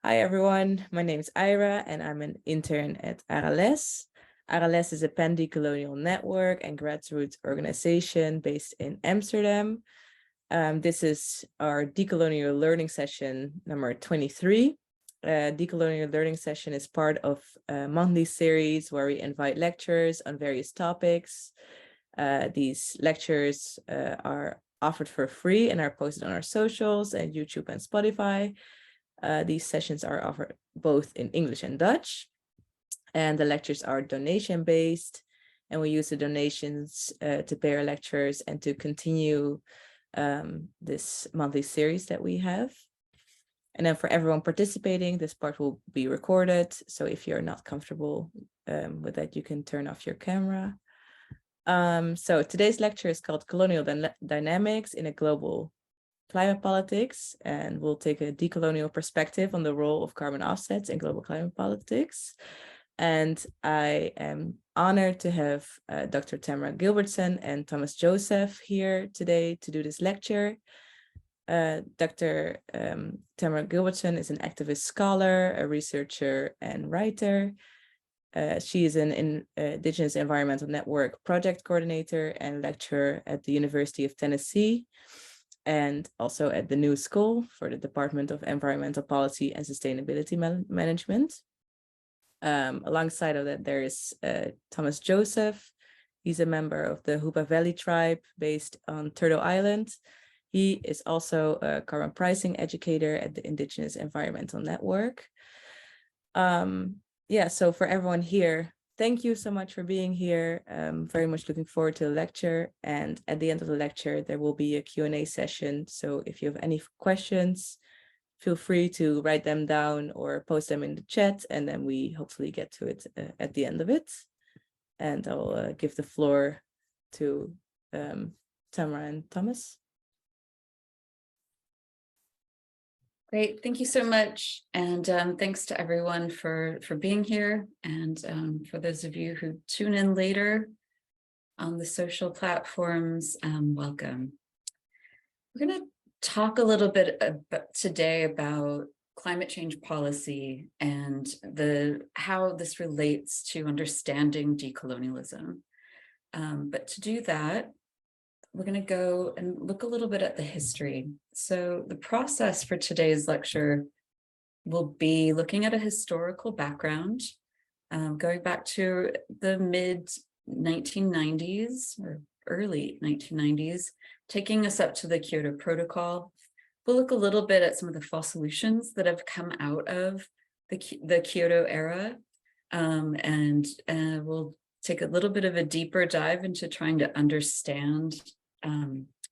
Hi everyone, my name is Ira and I'm an intern at RLS. RLS is a pan-decolonial network and grassroots organization based in Amsterdam. This is our Decolonial Learning Session number 23. Decolonial Learning Session is part of a monthly series where we invite lecturers on various topics. These lectures are offered for free and are posted on our socials and YouTube and Spotify. These sessions are offered both in English and Dutch, and the lectures are donation-based, and we use the donations to pay our lectures and to continue this monthly series that we have. And then for everyone participating, this part will be recorded, so if you're not comfortable with that, you can turn off your camera. So today's lecture is called Colonial Dynamics in a Global Climate Politics, and we'll take a decolonial perspective on the role of carbon offsets in global climate politics. And I am honored to have Dr. Tamara Gilbertson and Thomas Joseph here today to do this lecture. Dr. Tamara Gilbertson is an activist scholar, a researcher, and writer. She is an Indigenous Environmental Network project coordinator and lecturer at the University of Tennessee, and also at the New School for the Department of Environmental Policy and Sustainability Management. Alongside of that, there is Thomas Joseph. He's a member of the Hoopa Valley tribe based on Turtle Island. He is also a carbon pricing educator at the Indigenous Environmental Network. Yeah, so for everyone here, thank you so much for being here. I'm very much looking forward to the lecture. And at the end of the lecture, there will be a Q&A session. So if you have any questions, feel free to write them down or post them in the chat. And then we hopefully get to it at the end of it. And I'll give the floor to Tamara and Thomas. Great, thank you so much. And thanks to everyone for being here. And for those of you who tune in later on the social platforms, welcome. We're going to talk a little bit today about climate change policy and how this relates to understanding decolonialism. But to do that, we're going to go and look a little bit at the history. So the process for today's lecture will be looking at a historical background, going back to the mid-1990s or early 1990s, taking us up to the Kyoto Protocol. We'll look a little bit at some of the false solutions that have come out of the Kyoto era, and we'll take a little bit of a deeper dive into trying to understand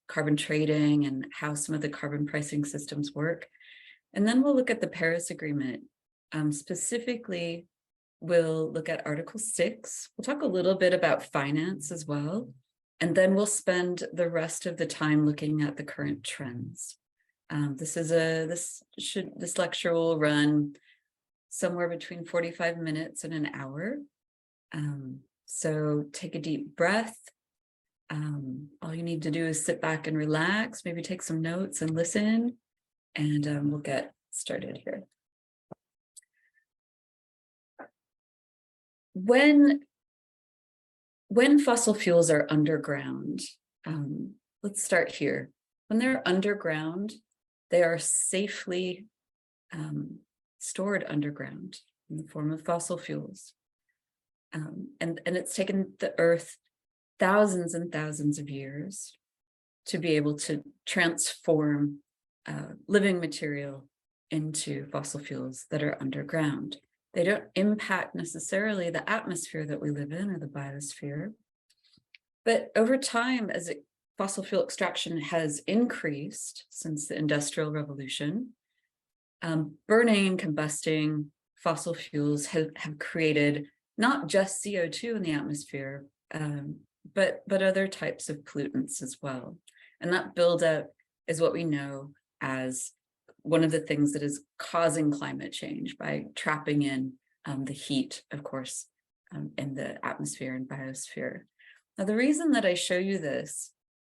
carbon trading and how some of the carbon pricing systems work. And then we'll look at the Paris Agreement. Specifically, we'll look at Article 6. We'll talk a little bit about finance as well. And then we'll spend the rest of the time looking at the current trends. This lecture will run somewhere between 45 minutes and an hour. So take a deep breath. All you need to do is sit back and relax, maybe take some notes and listen, and we'll get started here. When fossil fuels are underground, let's start here. When they're underground, they are safely stored underground in the form of fossil fuels. And it's taken the Earth thousands and thousands of years to be able to transform living material into fossil fuels that are underground. They don't impact necessarily the atmosphere that we live in or the biosphere. But over time, as fossil fuel extraction has increased since the Industrial Revolution, burning and combusting fossil fuels have created not just CO2 in the atmosphere, but other types of pollutants as well. And that buildup is what we know as one of the things that is causing climate change by trapping in the heat, of course, in the atmosphere and biosphere. Now, the reason that I show you this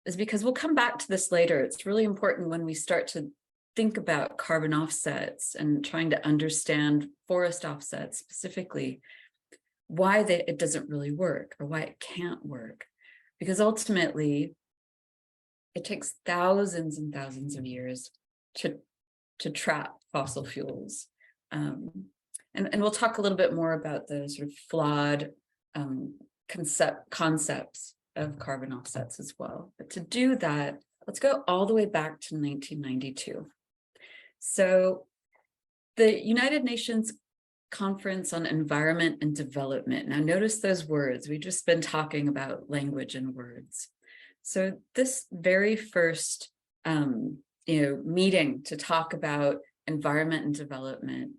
is because we'll come back to this later. It's really important when we start to think about carbon offsets and trying to understand forest offsets specifically, why it doesn't really work or why it can't work. Because ultimately, it takes thousands and thousands of years to trap fossil fuels. And we'll talk a little bit more about the sort of flawed concepts of carbon offsets as well. But to do that, let's go all the way back to 1992. So the United Nations Conference on Environment and Development. Now notice those words. We've just been talking about language and words. So this very first meeting to talk about environment and development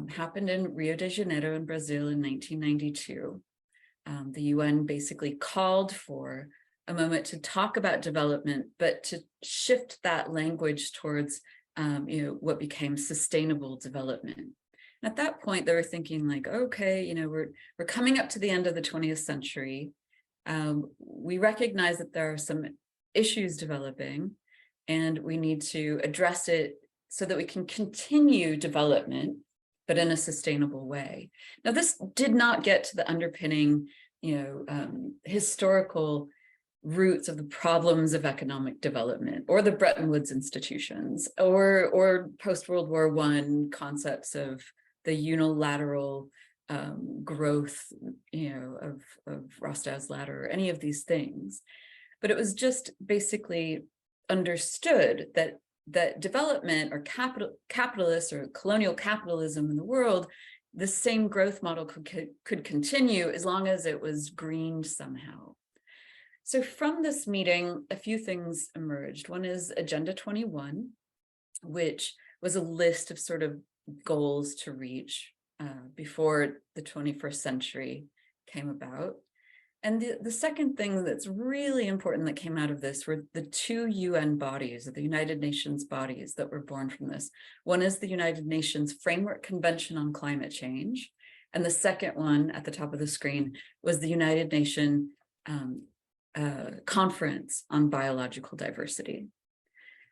happened in Rio de Janeiro in Brazil in 1992. The UN basically called for a moment to talk about development, but to shift that language towards what became sustainable development. And at that point, they were thinking like, okay, we're coming up to the end of the 20th century. We recognize that there are some issues developing, and we need to address it so that we can continue development, but in a sustainable way. Now, this did not get to the underpinning, historical roots of the problems of economic development, or the Bretton Woods institutions, or post-World War I concepts of the unilateral growth, of Rostow's ladder, or any of these things. But it was just basically understood that development, or capitalist or colonial capitalism in the world, the same growth model could continue as long as it was greened somehow. So from this meeting, a few things emerged. One is Agenda 21, which was a list of sort of goals to reach before the 21st century came about. And the second thing that's really important that came out of this were the two UN bodies, or the United Nations bodies, that were born from this. One is the United Nations Framework Convention on Climate Change. And the second one at the top of the screen was the United Nations Conference on Biological Diversity.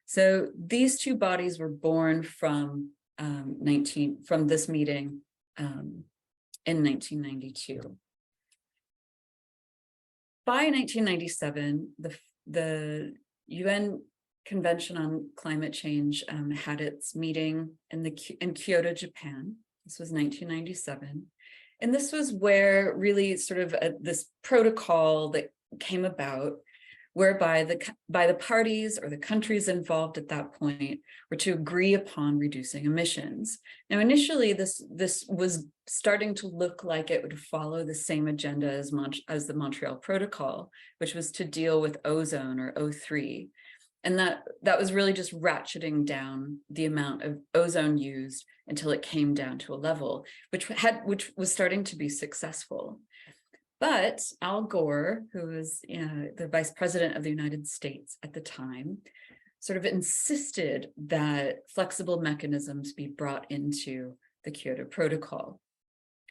So these two bodies were born from this meeting in 1992. By 1997, the UN Convention on Climate Change had its meeting in Kyoto, Japan. This was 1997. And this was where really sort of this protocol that came about, whereby the parties or the countries involved at that point were to agree upon reducing emissions. Now, initially, this was starting to look like it would follow the same agenda as the Montreal Protocol, which was to deal with ozone, or O3. And that was really just ratcheting down the amount of ozone used until it came down to a level which was starting to be successful. But Al Gore, who was the vice president of the United States at the time, sort of insisted that flexible mechanisms be brought into the Kyoto Protocol.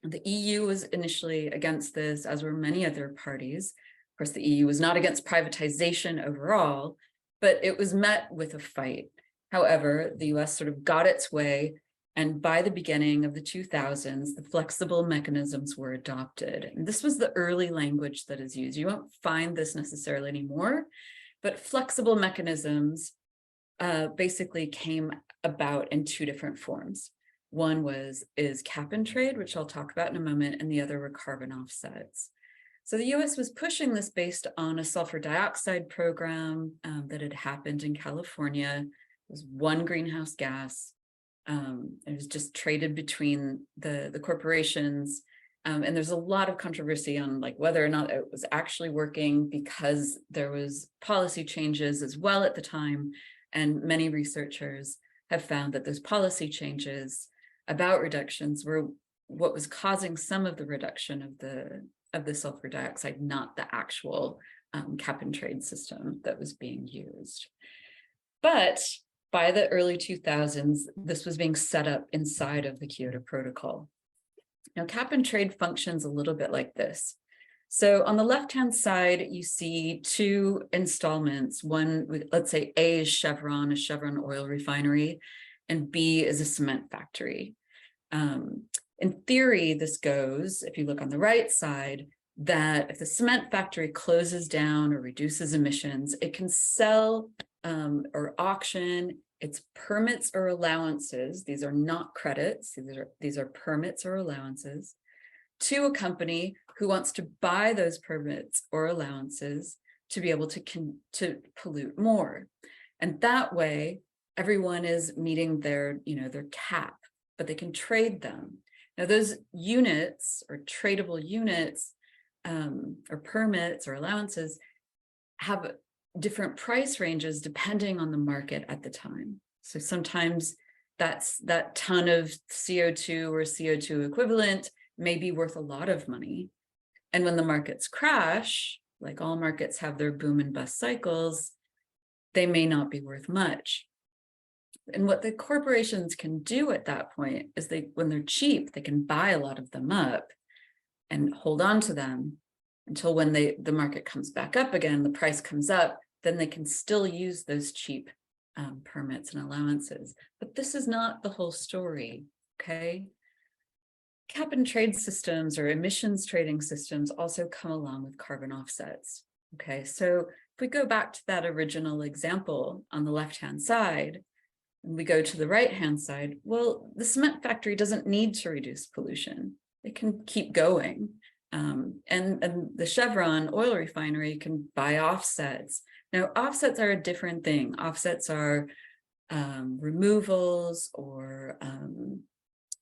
The EU was initially against this, as were many other parties. Of course, the EU was not against privatization overall, but it was met with a fight. However, the US sort of got its way, and by the beginning of the 2000s, the flexible mechanisms were adopted. And this was the early language that is used. You won't find this necessarily anymore, but flexible mechanisms basically came about in two different forms. One is cap and trade, which I'll talk about in a moment, and the other were carbon offsets. So the US was pushing this based on a sulfur dioxide program that had happened in California. It was one greenhouse gas. It was just traded between the corporations. And there's a lot of controversy on like whether or not it was actually working, because there was policy changes as well at the time. And many researchers have found that those policy changes about reductions were what was causing some of the reduction of the sulfur dioxide, not the actual cap and trade system that was being used. But by the early 2000s, this was being set up inside of the Kyoto Protocol. Now, cap and trade functions a little bit like this. So on the left-hand side, you see two installments. One, let's say A is Chevron, a Chevron oil refinery, and B is a cement factory. In theory, this goes, if you look on the right side, that if the cement factory closes down or reduces emissions, it can sell or auction its permits or allowances. These are not credits. These are permits or allowances to a company who wants to buy those permits or allowances to be able to pollute more. And that way, everyone is meeting their cap, but they can trade them. Now, those units or tradable units or permits or allowances have different price ranges depending on the market at the time. So sometimes that ton of CO2 or CO2 equivalent may be worth a lot of money. And when the markets crash, like all markets have their boom and bust cycles, they may not be worth much. And what the corporations can do at that point is when they're cheap, they can buy a lot of them up and hold on to them until when the market comes back up again, the price comes up, then they can still use those cheap permits and allowances. But this is not the whole story, okay? Cap and trade systems or emissions trading systems also come along with carbon offsets. Okay, so if we go back to that original example on the left-hand side, and we go to the right-hand side, well, the cement factory doesn't need to reduce pollution. It can keep going. And the Chevron oil refinery can buy offsets. Now, offsets are a different thing. Offsets are removals, or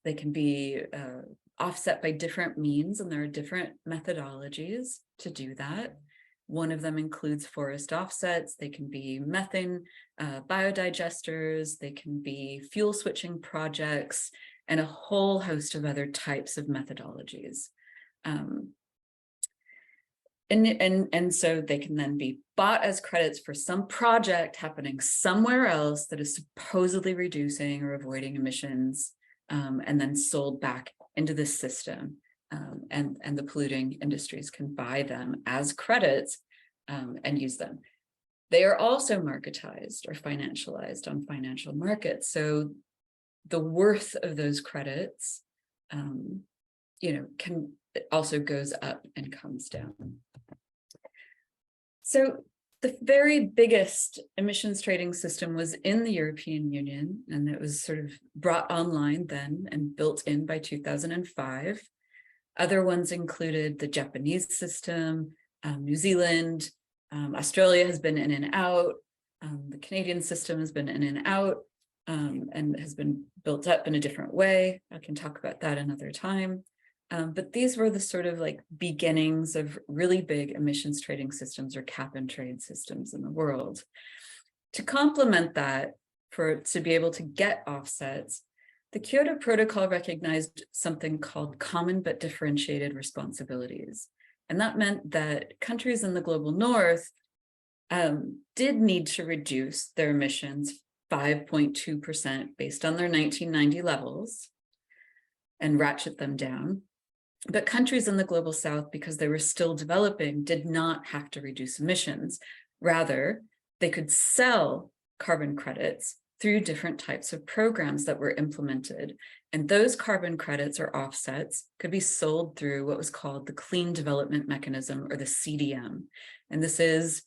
they can be offset by different means, and there are different methodologies to do that. One of them includes forest offsets. They can be methane biodigesters, they can be fuel switching projects, and a whole host of other types of methodologies. And so they can then be bought as credits for some project happening somewhere else that is supposedly reducing or avoiding emissions, and then sold back into the system. And the polluting industries can buy them as credits and use them. They are also marketized or financialized on financial markets. So the worth of those credits, also goes up and comes down. So the very biggest emissions trading system was in the European Union, and it was sort of brought online then and built in by 2005. Other ones included the Japanese system, New Zealand, Australia has been in and out, the Canadian system has been in and out, and has been built up in a different way. I can talk about that another time. But these were the sort of like beginnings of really big emissions trading systems or cap and trade systems in the world. To complement that, to be able to get offsets, the Kyoto Protocol recognized something called common but differentiated responsibilities. And that meant that countries in the global north did need to reduce their emissions 5.2% based on their 1990 levels and ratchet them down. But countries in the global south, because they were still developing, did not have to reduce emissions. Rather, they could sell carbon credits through different types of programs that were implemented. And those carbon credits or offsets could be sold through what was called the Clean Development Mechanism, or the CDM. And this is,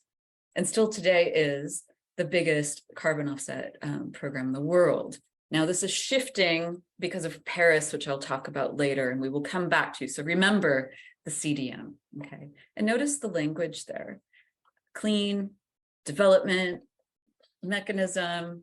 and still today is, the biggest carbon offset program in the world. Now, this is shifting because of Paris, which I'll talk about later, and we will come back to. So remember the CDM, okay? And notice the language there. Clean, development, mechanism,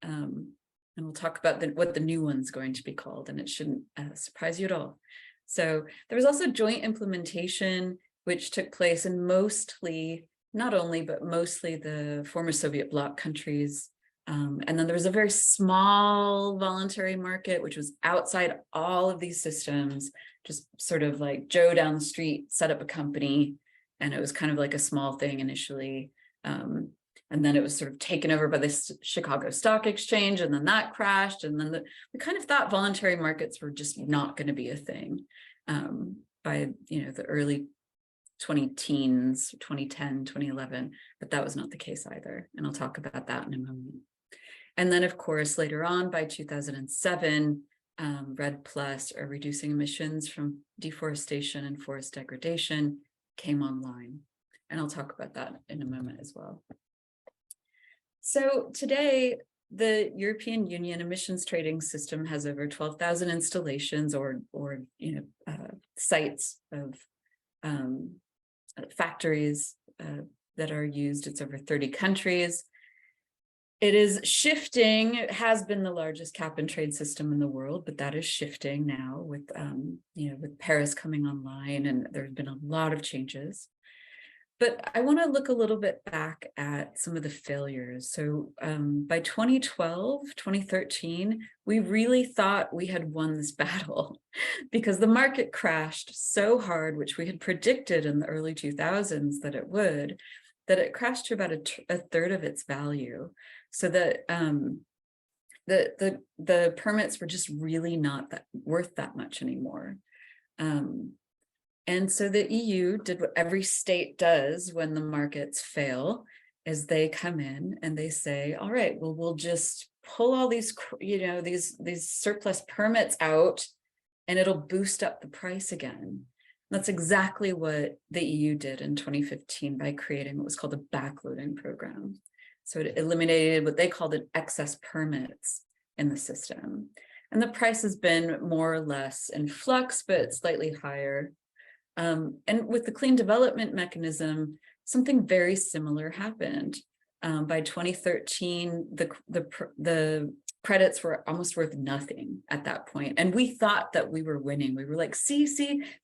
and we'll talk about what the new one's going to be called, and it shouldn't surprise you at all. So there was also joint implementation, which took place in mostly, not only, but mostly the former Soviet bloc countries. And then there was a very small voluntary market, which was outside all of these systems, just sort of like Joe down the street set up a company, and it was kind of like a small thing initially. And then it was sort of taken over by the Chicago Stock Exchange, and then that crashed. And then we kind of thought voluntary markets were just not going to be a thing by the early 2010s, 2011, but that was not the case either. And I'll talk about that in a moment. And then, of course, later on by 2007, REDD+, or reducing emissions from deforestation and forest degradation, came online. And I'll talk about that in a moment as well. So today, the European Union emissions trading system has over 12,000 installations or sites of factories that are used. It's over 30 countries. It is shifting. It has been the largest cap and trade system in the world, but that is shifting now with with Paris coming online, and there's been a lot of changes. But I want to look a little bit back at some of the failures. So by 2012, 2013, we really thought we had won this battle because the market crashed so hard, which we had predicted in the early 2000s that it would, that it crashed to about a third of its value. So that the permits were just really not worth that much anymore. And so the EU did what every state does when the markets fail, is they come in and they say, all right, well, we'll just pull all these, these surplus permits out and it'll boost up the price again. That's exactly what the EU did in 2015 by creating what was called a backloading program. So it eliminated what they called an excess permits in the system. And the price has been more or less in flux, but slightly higher. And with the clean development mechanism, something very similar happened. By 2013, the credits were almost worth nothing at that point. And we thought that we were winning. We were like, see,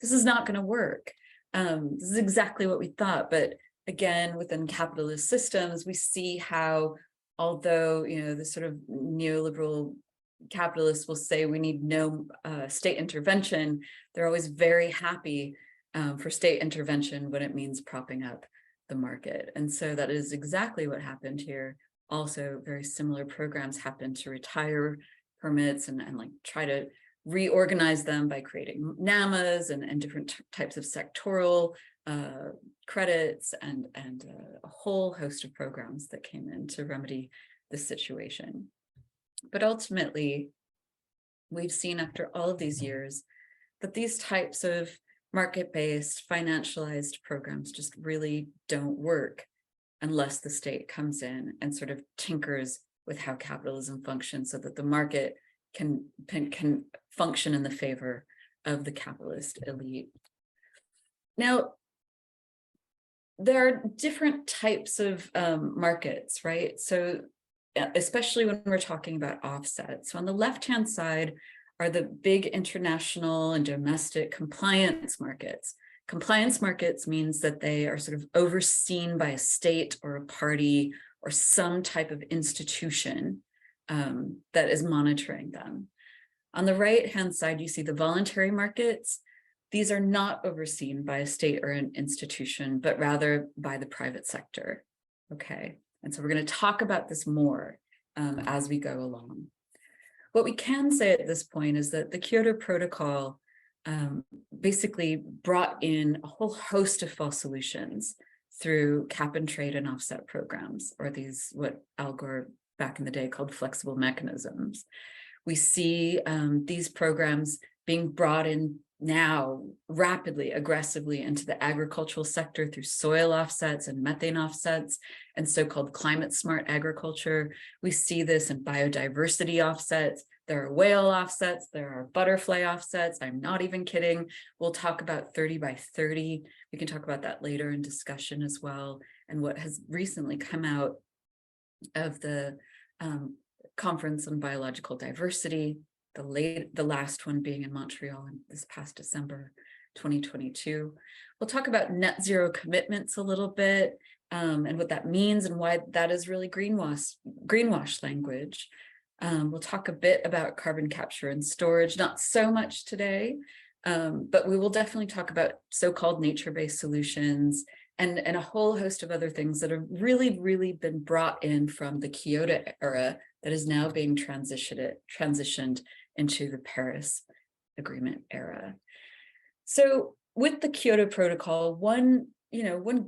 this is not going to work. This is exactly what we thought. But again, within capitalist systems, we see how, although, the sort of neoliberal capitalists will say we need no state intervention, they're always very happy for state intervention when it means propping up the market. And so that is exactly what happened here. Also, very similar programs happened to retire permits and like try to reorganize them by creating NAMAs and different types of sectoral credits and a whole host of programs that came in to remedy this situation. But ultimately, we've seen after all of these years that these types of market-based, financialized programs just really don't work unless the state comes in and sort of tinkers with how capitalism functions so that the market can function in the favor of the capitalist elite. Now, there are different types of markets, right? So especially when we're talking about offsets. So on the left-hand side are the big international and domestic compliance markets. Compliance markets means that they are sort of overseen by a state or a party or some type of institution that is monitoring them. On the right-hand side, you see the voluntary markets. These are not overseen by a state or an institution, but rather by the private sector. Okay, and so we're going to talk about this more as we go along. What we can say at this point is that the Kyoto Protocol basically brought in a whole host of false solutions through cap and trade and offset programs, or these, what Al Gore back in the day called flexible mechanisms. We see these programs being brought in now rapidly, aggressively into the agricultural sector through soil offsets and methane offsets and so-called climate smart agriculture. We see this in biodiversity offsets. There are whale offsets, there are butterfly offsets. I'm not even kidding. We'll talk about 30 by 30. We can talk about that later in discussion as well. And what has recently come out of the Conference on Biological Diversity, the last one being in Montreal in this past December 2022. We'll talk about net zero commitments a little bit and what that means and why that is really greenwash language. We'll talk a bit about carbon capture and storage, not so much today, but we will definitely talk about so-called nature-based solutions and a whole host of other things that have really been brought in from the Kyoto era that is now being transitioned into the Paris Agreement era. So with the Kyoto Protocol, one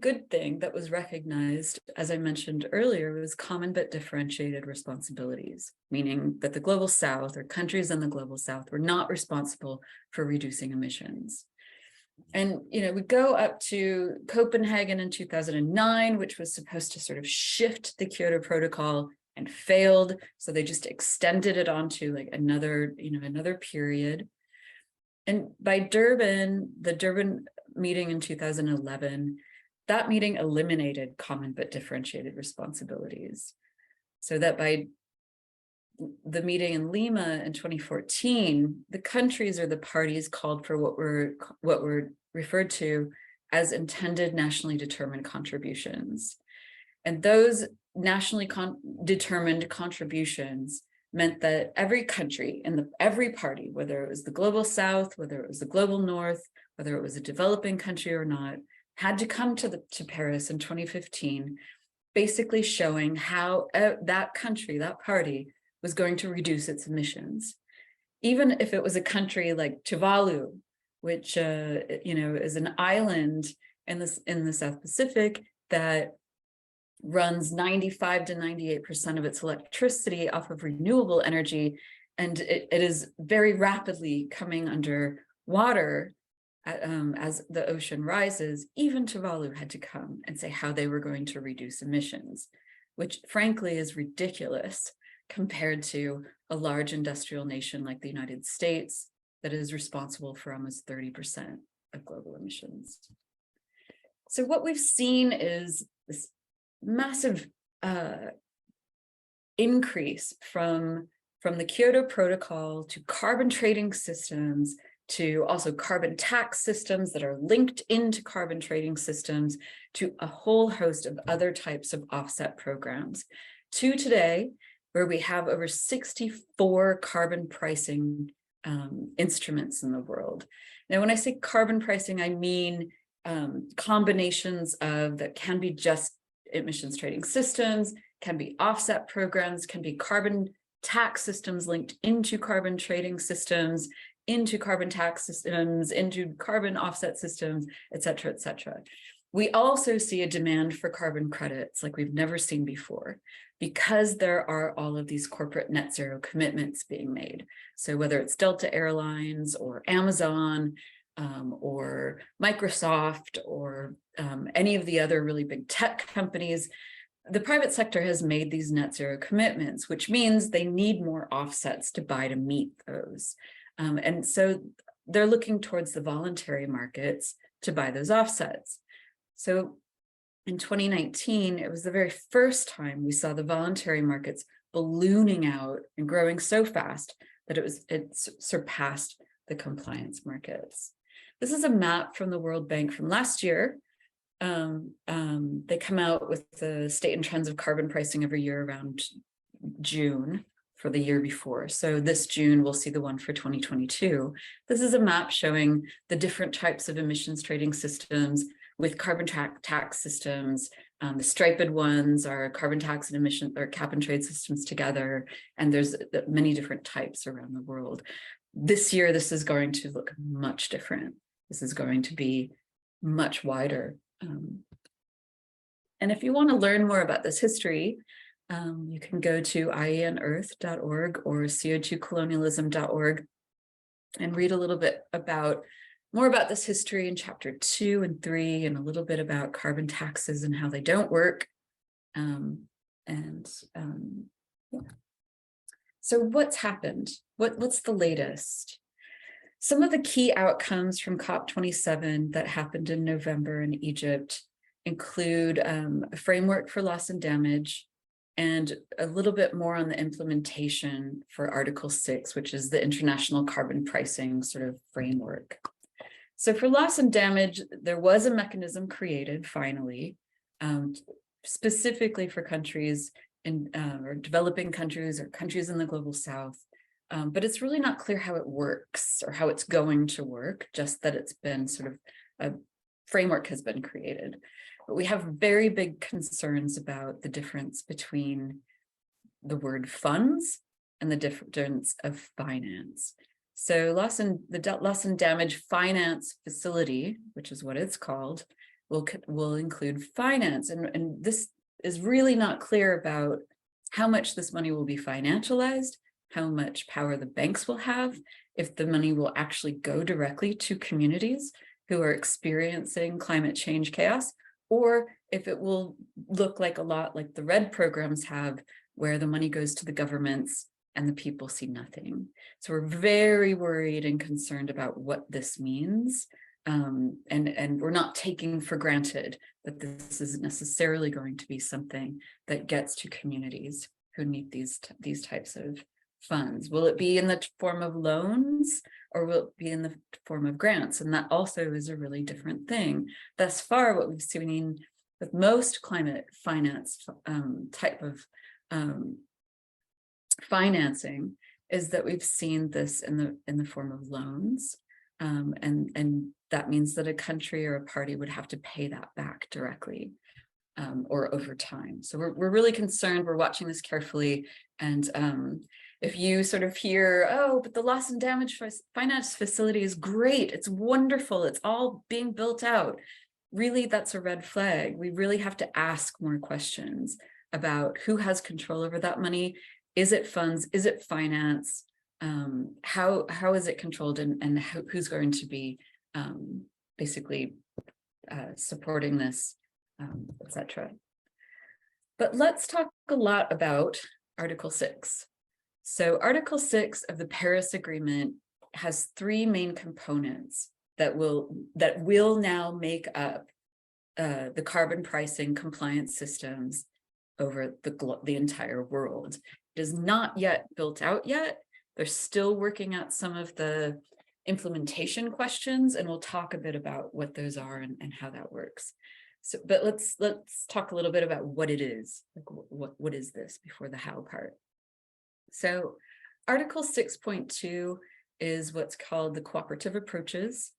good thing that was recognized, as I mentioned earlier, was common but differentiated responsibilities, meaning that the global south or countries in the global south were not responsible for reducing emissions. And, we go up to Copenhagen in 2009, which was supposed to sort of shift the Kyoto Protocol and failed. So they just extended it onto like another period. And by Durban, the Durban meeting in 2011, that meeting eliminated common but differentiated responsibilities. So that by the meeting in Lima in 2014, the countries or the parties called for what were referred to as intended nationally determined contributions. And those nationally determined contributions meant that every country and every party, whether it was the global south, whether it was the global north, whether it was a developing country or not, had to come to Paris in 2015, basically showing how that country, that party, was going to reduce its emissions. Even if it was a country like Tuvalu, which is an island in the South Pacific that runs 95 to 98% of its electricity off of renewable energy, and it is very rapidly coming under water as the ocean rises. Even Tuvalu had to come and say how they were going to reduce emissions, which frankly is ridiculous compared to a large industrial nation like the United States that is responsible for almost 30% of global emissions. So what we've seen is this massive increase from the Kyoto Protocol to carbon trading systems, to also carbon tax systems that are linked into carbon trading systems, to a whole host of other types of offset programs, to today, where we have over 64 carbon pricing instruments in the world. Now, when I say carbon pricing, I mean combinations of that can be just emissions trading systems, can be offset programs, can be carbon tax systems linked into carbon trading systems, into carbon tax systems, into carbon offset systems, et cetera, et cetera. We also see a demand for carbon credits like we've never seen before, because there are all of these corporate net zero commitments being made. So whether it's Delta Airlines or Amazon, or Microsoft, or any of the other really big tech companies, the private sector has made these net zero commitments, which means they need more offsets to buy to meet those. And so they're looking towards the voluntary markets to buy those offsets. So in 2019, it was the very first time we saw the voluntary markets ballooning out and growing so fast that it surpassed the compliance markets. This is a map from the World Bank from last year. They come out with the state and trends of carbon pricing every year around June for the year before. So this June, we'll see the one for 2022. This is a map showing the different types of emissions trading systems with carbon tax systems. The striped ones are carbon tax and emission or cap and trade systems together. And there's many different types around the world. This year, this is going to look much different. This is going to be much wider. And if you want to learn more about this history, you can go to ienearth.org or co2colonialism.org and read a little bit more about this history in chapter 2 and 3, and a little bit about carbon taxes and how they don't work. Yeah. So what's happened? What's the latest? Some of the key outcomes from COP27 that happened in November in Egypt include a framework for loss and damage, and a little bit more on the implementation for Article 6, which is the international carbon pricing sort of framework. So for loss and damage, there was a mechanism created finally, specifically for countries or developing countries or countries in the global south. But it's really not clear how it works or how it's going to work, just that it's been sort of a framework has been created. But we have very big concerns about the difference between the word funds and the difference of finance. So loss and damage finance facility, which is what it's called, will include finance. And this is really not clear about how much this money will be financialized, how much power the banks will have, if the money will actually go directly to communities who are experiencing climate change chaos, or if it will look like a lot like the RED programs have, where the money goes to the governments and the people see nothing. So we're very worried and concerned about what this means. And we're not taking for granted that this isn't necessarily going to be something that gets to communities who need these types of funds. Will it be in the form of loans, or will it be in the form of grants? And that also is a really different thing. Thus far, what we've seen with most climate finance type of financing is that we've seen this in the form of loans, and that means that a country or a party would have to pay that back directly or over time. So we're really concerned. We're watching this carefully, and if you sort of hear, oh, but the loss and damage finance facility is great, it's wonderful, it's all being built out, really, that's a red flag. We really have to ask more questions about who has control over that money. Is it funds? Is it finance? How is it controlled, and who's going to be basically supporting this, etc. But let's talk a lot about Article 6. So Article 6 of the Paris Agreement has three main components that will now make up the carbon pricing compliance systems over the entire world. It is not yet built out yet. They're still working out some of the implementation questions, and we'll talk a bit about what those are and how that works. So, but let's talk a little bit about what it is. Like, what is this before the how part? So Article 6.2 is what's called the cooperative approaches.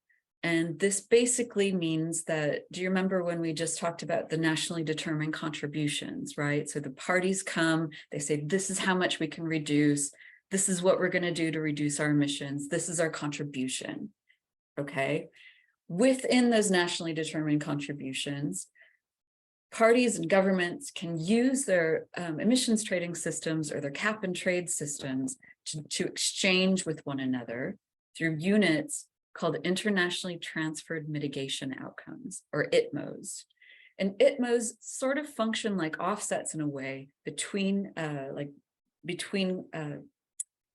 And this basically means that, do you remember when we just talked about the nationally determined contributions, right? So the parties come, they say, this is how much we can reduce. This is what we're going to do to reduce our emissions. This is our contribution, okay? Within those nationally determined contributions, parties and governments can use their emissions trading systems or their cap and trade systems to exchange with one another through units called internationally transferred mitigation outcomes, or ITMOs. And ITMOs sort of function like offsets in a way between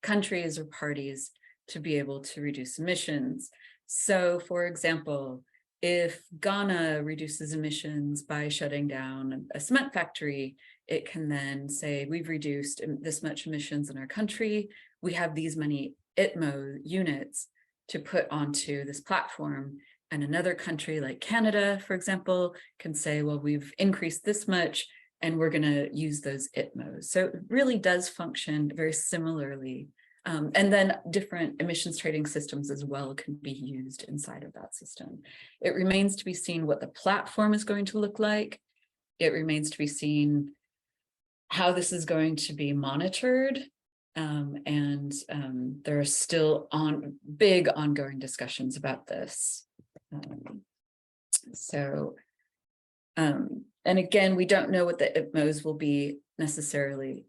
countries or parties to be able to reduce emissions. So, for example, if Ghana reduces emissions by shutting down a cement factory, it can then say, we've reduced this much emissions in our country. We have these many ITMO units to put onto this platform. And another country like Canada, for example, can say, well, we've increased this much and we're going to use those ITMOs. So it really does function very similarly. And then different emissions trading systems as well can be used inside of that system. It remains to be seen what the platform is going to look like. It remains to be seen how this is going to be monitored. There are still big ongoing discussions about this. And again, we don't know what the ITMOs will be necessarily.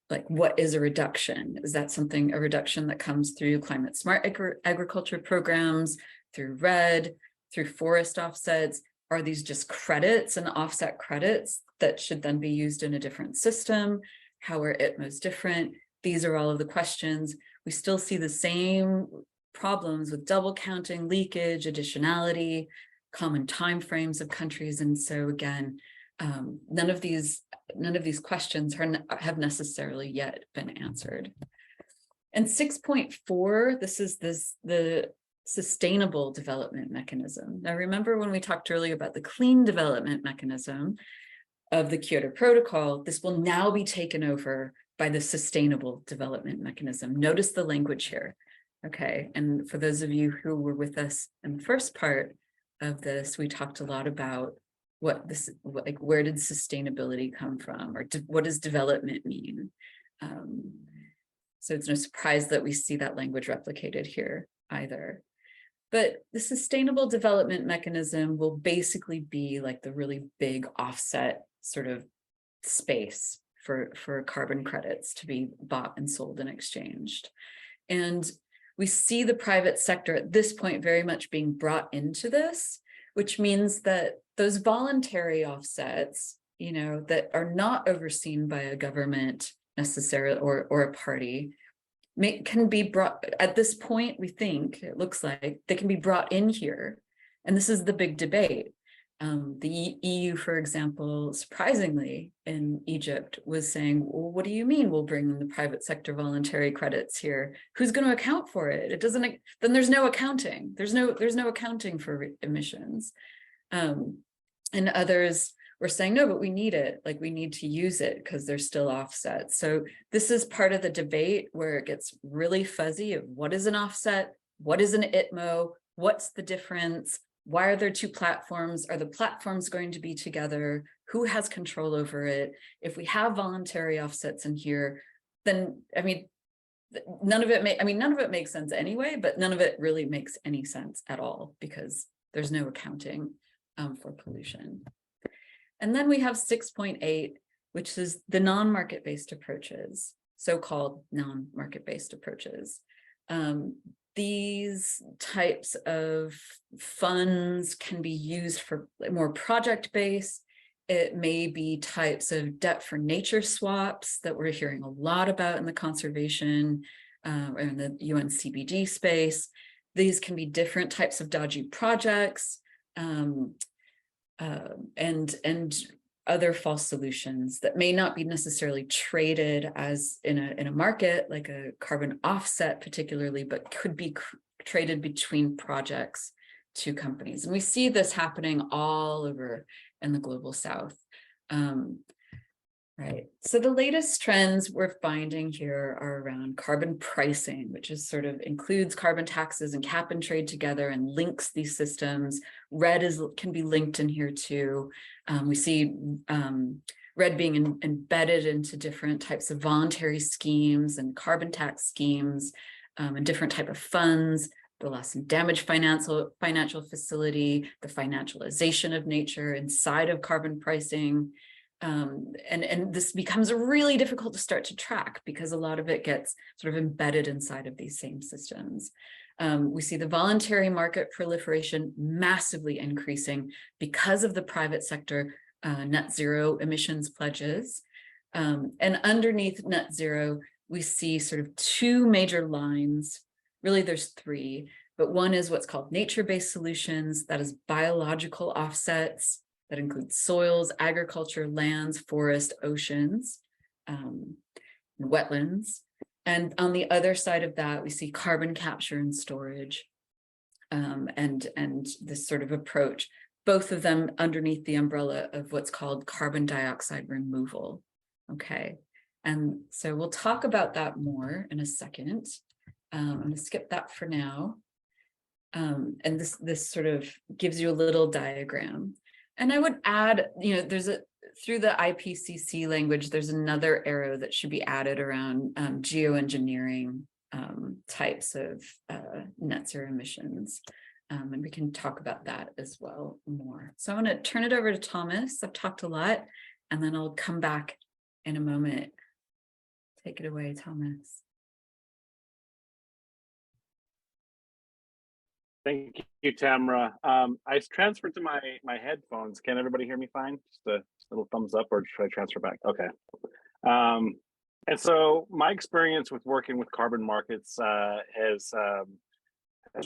Like, what is a reduction? Is that a reduction that comes through climate smart agriculture programs, through RED, through forest offsets? Are these just credits and offset credits that should then be used in a different system? How are ITMOs different? These are all of the questions. We still see the same problems with double counting, leakage, additionality, common timeframes of countries. And so again, none of these questions have necessarily yet been answered. And 6.4, this is the sustainable development mechanism. Now, remember when we talked earlier about the clean development mechanism of the Kyoto Protocol, this will now be taken over by the sustainable development mechanism. Notice the language here, okay? And for those of you who were with us in the first part of this, we talked a lot about where did sustainability come from, or what does development mean? So it's no surprise that we see that language replicated here either. But the sustainable development mechanism will basically be like the really big offset sort of space for carbon credits to be bought and sold and exchanged. And we see the private sector at this point very much being brought into this, which means that those voluntary offsets, you know, that are not overseen by a government necessarily or a party, can be brought at this point. We think it looks like they can be brought in here, and this is the big debate. The EU, for example, surprisingly in Egypt was saying, well, what do you mean we'll bring in the private sector voluntary credits here? Who's going to account for it? It doesn't, then there's no accounting. There's no accounting for emissions. And others were saying, no, but we need it. Like, we need to use it because there's still offsets. So this is part of the debate where it gets really fuzzy of what is an offset? What is an ITMO? What's the difference? Why are there two platforms? Are the platforms going to be together? Who has control over it? If we have voluntary offsets in here, then, I mean, none of it makes sense anyway, but none of it really makes any sense at all because there's no accounting for pollution. And then we have 6.8, which is the non-market-based approaches, so-called non-market-based approaches. These types of funds can be used for more project-based. It may be types of debt for nature swaps that we're hearing a lot about in the conservation or in the UN CBD space. These can be different types of dodgy projects and other false solutions that may not be necessarily traded as in a market, like a carbon offset particularly, but could be traded between projects to companies. And we see this happening all over in the global South. Right. So the latest trends we're finding here are around carbon pricing, which is sort of includes carbon taxes and cap and trade together and links these systems. RED can be linked in here too. We see RED being embedded into different types of voluntary schemes and carbon tax schemes and different type of funds, the loss and damage financial facility, the financialization of nature inside of carbon pricing. And this becomes really difficult to start to track because a lot of it gets sort of embedded inside of these same systems. We see the voluntary market proliferation massively increasing because of the private sector net zero emissions pledges. And underneath net zero, we see sort of two major lines. Really, there's three, but one is what's called nature-based solutions. That is biological offsets. That includes soils, agriculture, lands, forests, oceans, and wetlands. And on the other side of that, we see carbon capture and storage and this sort of approach, both of them underneath the umbrella of what's called carbon dioxide removal. Okay, and so we'll talk about that more in a second. I'm going to skip that for now. And this sort of gives you a little diagram. And I would add, you know, through the IPCC language, there's another arrow that should be added around geoengineering types of net zero emissions. And we can talk about that as well more. So I'm going to turn it over to Thomas. I've talked a lot, and then I'll come back in a moment. Take it away, Thomas. Thank you, Tamara. I transferred to my headphones. Can everybody hear me fine? Just a little thumbs up, or should I transfer back? Okay. And so my experience with working with carbon markets has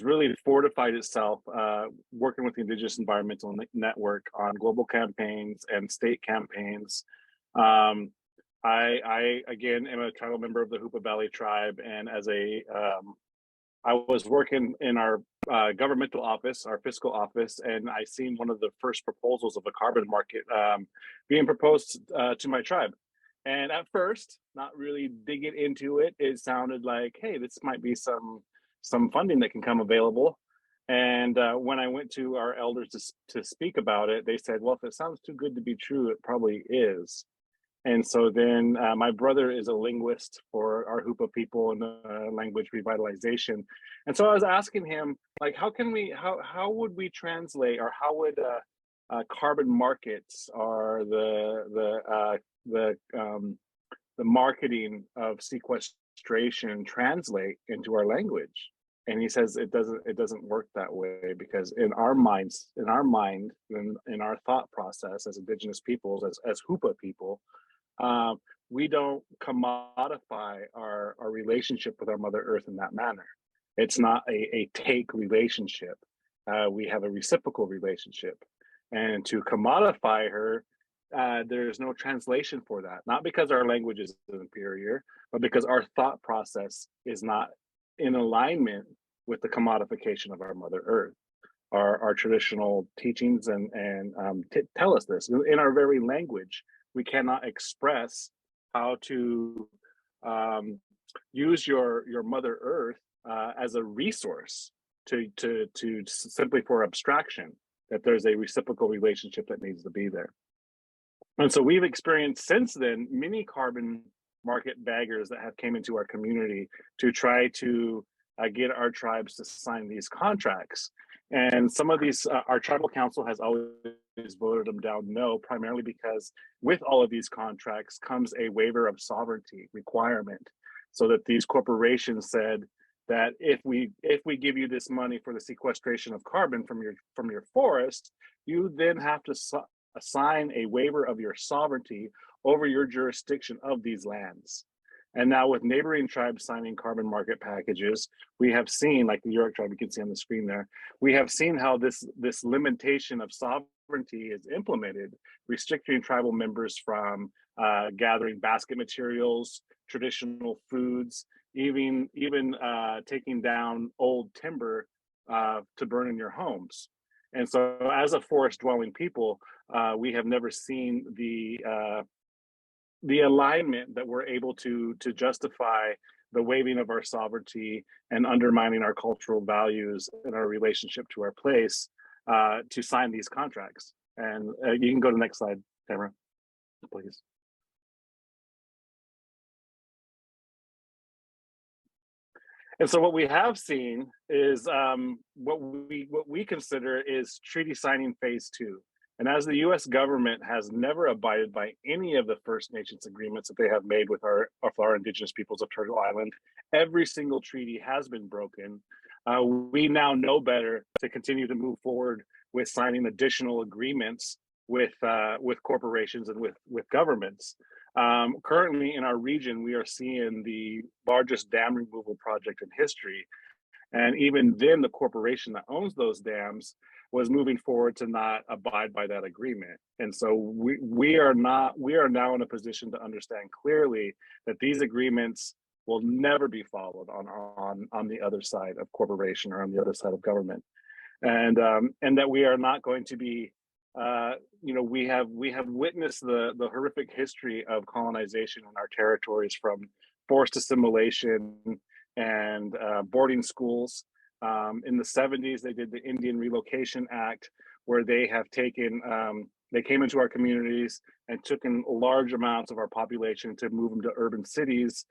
really fortified itself working with the Indigenous Environmental Network on global campaigns and state campaigns. I again am a tribal member of the Hoopa Valley tribe, and as I was working in our governmental office, our fiscal office, and I seen one of the first proposals of a carbon market being proposed to my tribe. And at first, not really digging into it, it sounded like, hey, this might be some funding that can come available. And when I went to our elders to speak about it, they said, well, if it sounds too good to be true, it probably is. And so then my brother is a linguist for our Hoopa people and language revitalization. And so I was asking him, like, how would we translate, or how would carbon markets or the marketing of sequestration translate into our language? And he says it doesn't work that way, because in our minds, in our thought process as indigenous peoples, as Hoopa people, we don't commodify our relationship with our Mother Earth in that manner. It's not a take relationship. We have a reciprocal relationship. And to commodify her, there's no translation for that. Not because our language is inferior, but because our thought process is not in alignment with the commodification of our Mother Earth. Our traditional teachings and tell us this. In our very language, we cannot express how to use your Mother Earth as a resource to simply for abstraction, that there's a reciprocal relationship that needs to be there. And so we've experienced since then many carbon market baggers that have came into our community to try to get our tribes to sign these contracts. And some of these, our tribal council has always voted them down no, primarily because with all of these contracts comes a waiver of sovereignty requirement, so that these corporations said that if we give you this money for the sequestration of carbon from your forest, you then have to assign a waiver of your sovereignty over your jurisdiction of these lands. And now with neighboring tribes signing carbon market packages, we have seen, like the York tribe, you can see on the screen there, we have seen how this limitation of sovereignty is implemented, restricting tribal members from gathering basket materials, traditional foods, even taking down old timber to burn in your homes. And so as a forest dwelling people, we have never seen the alignment that we're able to justify the waiving of our sovereignty and undermining our cultural values and our relationship to our place to sign these contracts. And you can go to the next slide, Tamara, please. And so what we have seen is what we consider is treaty signing phase 2. And as the US government has never abided by any of the First Nations agreements that they have made with our indigenous peoples of Turtle Island, every single treaty has been broken. We now know better to continue to move forward with signing additional agreements with corporations and with governments. Currently in our region, we are seeing the largest dam removal project in history. And even then, the corporation that owns those dams was moving forward to not abide by that agreement. And so we are now in a position to understand clearly that these agreements will never be followed on the other side of corporation or on the other side of government. And that we are not going to be, we have witnessed the horrific history of colonization in our territories, from forced assimilation and boarding schools. In the 70s, they did the Indian Relocation Act, where they have taken, they came into our communities and took in large amounts of our population to move them to urban cities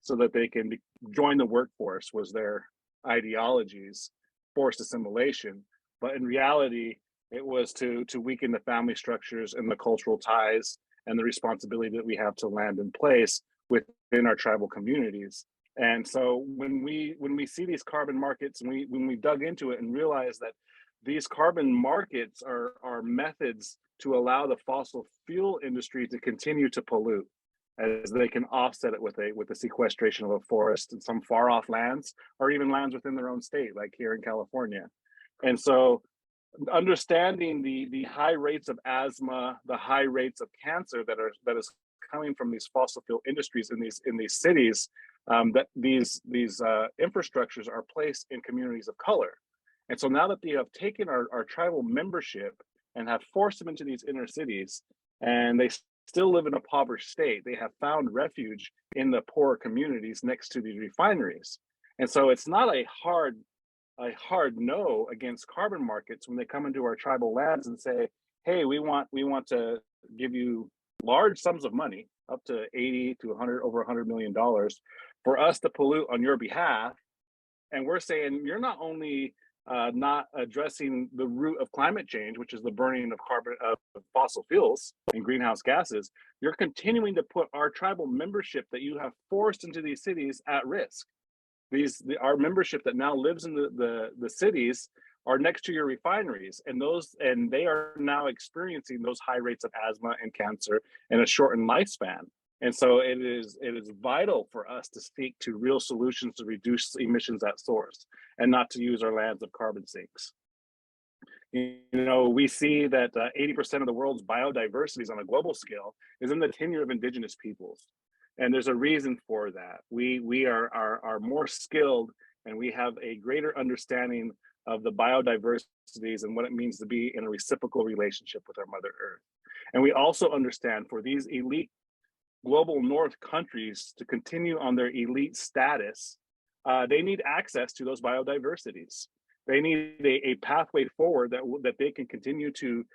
so that they can join the workforce, was their ideologies, forced assimilation. But in reality, it was to weaken the family structures and the cultural ties and the responsibility that we have to land in place within our tribal communities. And so when we see these carbon markets, and when we dug into it and realized that these carbon markets are methods to allow the fossil fuel industry to continue to pollute, as they can offset it with the sequestration of a forest in some far off lands, or even lands within their own state, like here in California. And so understanding the high rates of asthma, the high rates of cancer that is coming from these fossil fuel industries in these cities, that these infrastructures are placed in communities of color. And so now that they have taken our tribal membership and have forced them into these inner cities, and they still live in a impoverished state, they have found refuge in the poorer communities next to these refineries. And so it's not a hard no against carbon markets when they come into our tribal lands and say, hey, we want to give you large sums of money up to 80 to 100, over $100 million for us to pollute on your behalf. And we're saying you're not only not addressing the root of climate change, which is the burning of carbon of fossil fuels and greenhouse gases, you're continuing to put our tribal membership that you have forced into these cities at risk. Our membership that now lives in the cities are next to your refineries, and they are now experiencing those high rates of asthma and cancer and a shortened lifespan. And so it is vital for us to seek to real solutions to reduce emissions at source and not to use our lands of carbon sinks. You know, we see that 80% of the world's biodiversity on a global scale is in the tenure of indigenous peoples. And there's a reason for that. We are more skilled, and we have a greater understanding of the biodiversities and what it means to be in a reciprocal relationship with our Mother Earth. And we also understand for these elite global North countries to continue on their elite status, they need access to those biodiversities. They need a pathway forward that they can continue to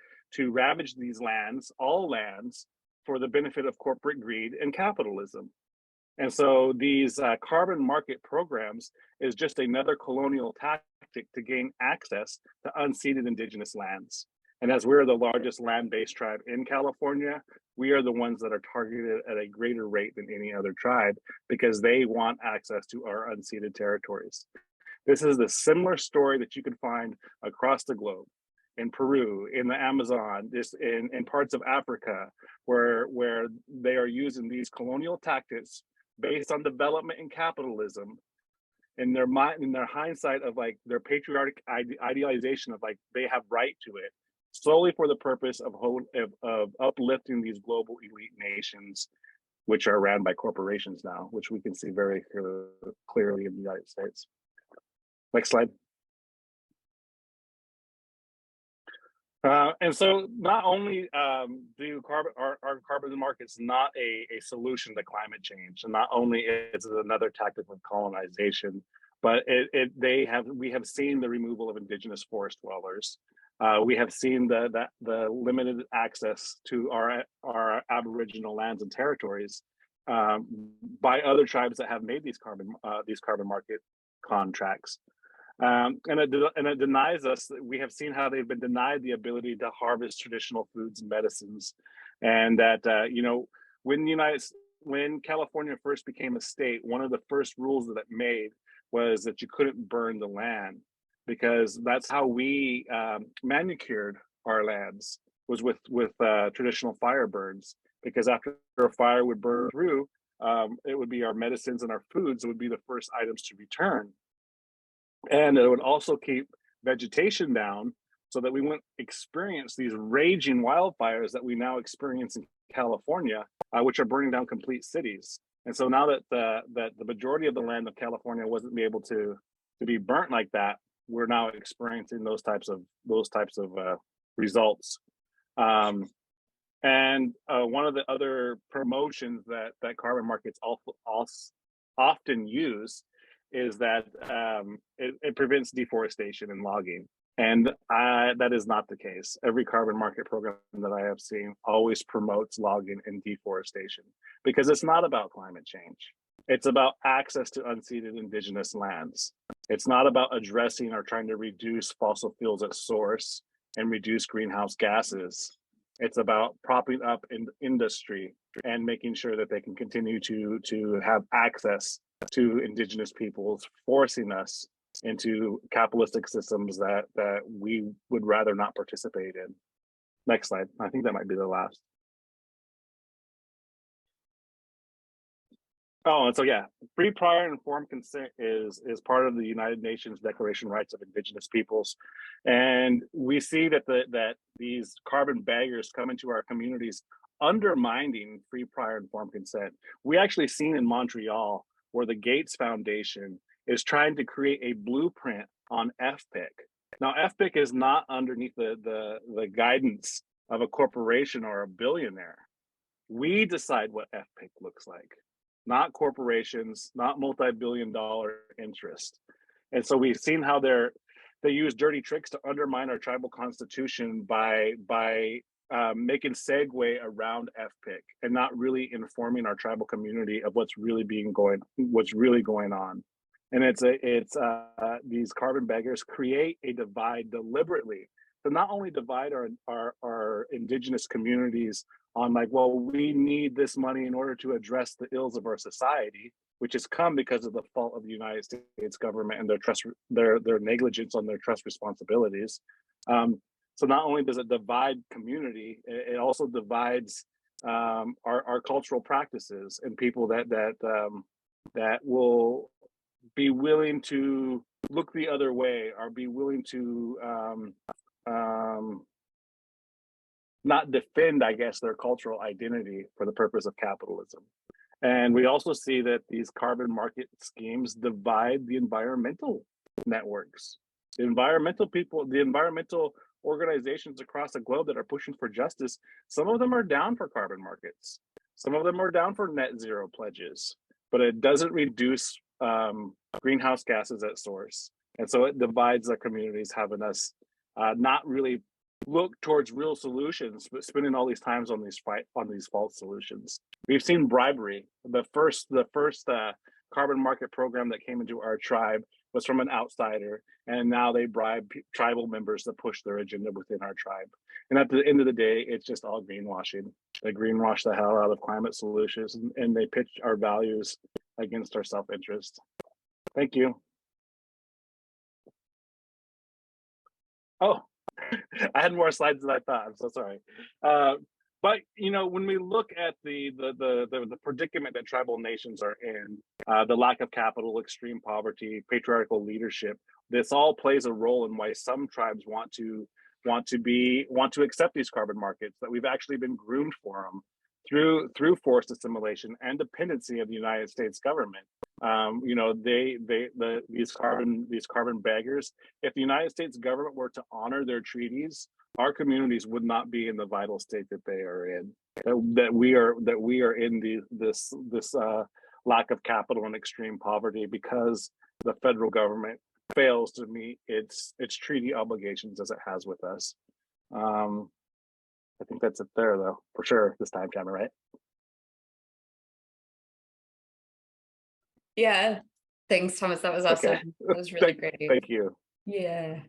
ravage these lands, all lands, for the benefit of corporate greed and capitalism. And so these carbon market programs is just another colonial tactic to gain access to unceded indigenous lands. And as we're the largest land-based tribe in California, we are the ones that are targeted at a greater rate than any other tribe because they want access to our unceded territories. This is the similar story that you can find across the globe, in Peru, in the Amazon, in parts of Africa, where they are using these colonial tactics based on development and capitalism, in their mind, in their hindsight of like their patriotic idealization of like they have right to it, solely for the purpose of uplifting these global elite nations, which are ran by corporations now, which we can see very clearly in the United States. Next slide. And so not only do our carbon markets not a solution to climate change, and not only is it another tactic of colonization, but we have seen the removal of indigenous forest dwellers. We have seen the limited access to our Aboriginal lands and territories by other tribes that have made these carbon market contracts. And it denies us. We have seen how they've been denied the ability to harvest traditional foods and medicines, and that you know, when California first became a state, one of the first rules that it made was that you couldn't burn the land, because that's how we manicured our lands, was with traditional fire burns. Because after a fire would burn through, it would be our medicines and our foods that would be the first items to return. And it would also keep vegetation down so that we wouldn't experience these raging wildfires that we now experience in California, which are burning down complete cities. And so now that the majority of the land of California wasn't able to be burnt like that, we're now experiencing those types of results. And one of the other promotions that carbon markets often use is that it prevents deforestation and logging. And that is not the case. Every carbon market program that I have seen always promotes logging and deforestation, because it's not about climate change. It's about access to unceded indigenous lands. It's not about addressing or trying to reduce fossil fuels at source and reduce greenhouse gases. It's about propping up industry and making sure that they can continue to have access to indigenous peoples, forcing us into capitalistic systems that we would rather not participate in. Next slide. I think that might be the last. Oh, and so yeah, free, prior, and informed consent is part of the United Nations Declaration of Rights of Indigenous Peoples, and we see that these carbon baggers come into our communities, undermining free, prior, and informed consent. We actually seen in Montreal where the Gates Foundation is trying to create a blueprint on FPIC. Now, FPIC is not underneath the guidance of a corporation or a billionaire. We decide what FPIC looks like, not corporations, not multi-billion-dollar interest. And so we've seen how they use dirty tricks to undermine our tribal constitution by making segue around FPIC and not really informing our tribal community of what's really going on. And these carbon beggars create a divide deliberately to not only divide our indigenous communities on like, well, we need this money in order to address the ills of our society, which has come because of the fault of the United States government and their negligence on their trust responsibilities. So not only does it divide community, it also divides our cultural practices and people that will be willing to look the other way or be willing to not defend, I guess, their cultural identity for the purpose of capitalism. And we also see that these carbon market schemes divide the environmental networks. The environmental people, the environmental organizations across the globe that are pushing for justice, some of them are down for carbon markets. Some of them are down for net zero pledges, but it doesn't reduce greenhouse gases at source. And so it divides the communities, having us not really look towards real solutions, but spending all these times on these false solutions. We've seen bribery. The first carbon market program that came into our tribe was from an outsider, and now they bribe tribal members to push their agenda within our tribe. And at the end of the day, it's just all greenwashing. They greenwash the hell out of climate solutions, and they pitch our values against our self-interest. Thank you. Oh, I had more slides than I thought. I'm so sorry. But you know, when we look at the predicament that tribal nations are in, the lack of capital, extreme poverty, patriarchal leadership, this all plays a role in why some tribes want to accept these carbon markets, that we've actually been groomed for them through forced assimilation and dependency of the United States government. You know, these carbon beggars, if the United States government were to honor their treaties, our communities would not be in the vital state that they are in. That we are in this lack of capital and extreme poverty because the federal government fails to meet its treaty obligations as it has with us. I think that's it there, though, for sure, this time, Cameron, right? Yeah, thanks, Thomas. That was awesome. Okay. That was really great. Thank you. Yeah.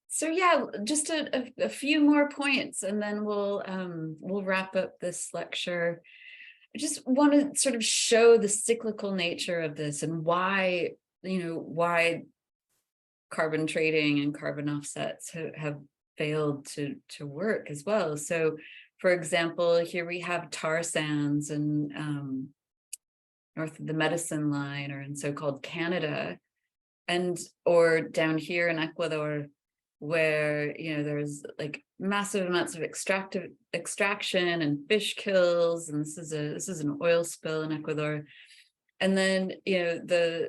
So yeah, just a few more points, and then we'll wrap up this lecture. I just want to sort of show the cyclical nature of this and why, you know, why carbon trading and carbon offsets have failed to work as well. So, for example, here we have tar sands in north of the Medicine Line, or in so-called Canada, or down here in Ecuador, where, you know, there's like massive amounts of extraction and fish kills, and this is an oil spill in Ecuador. And then, you know,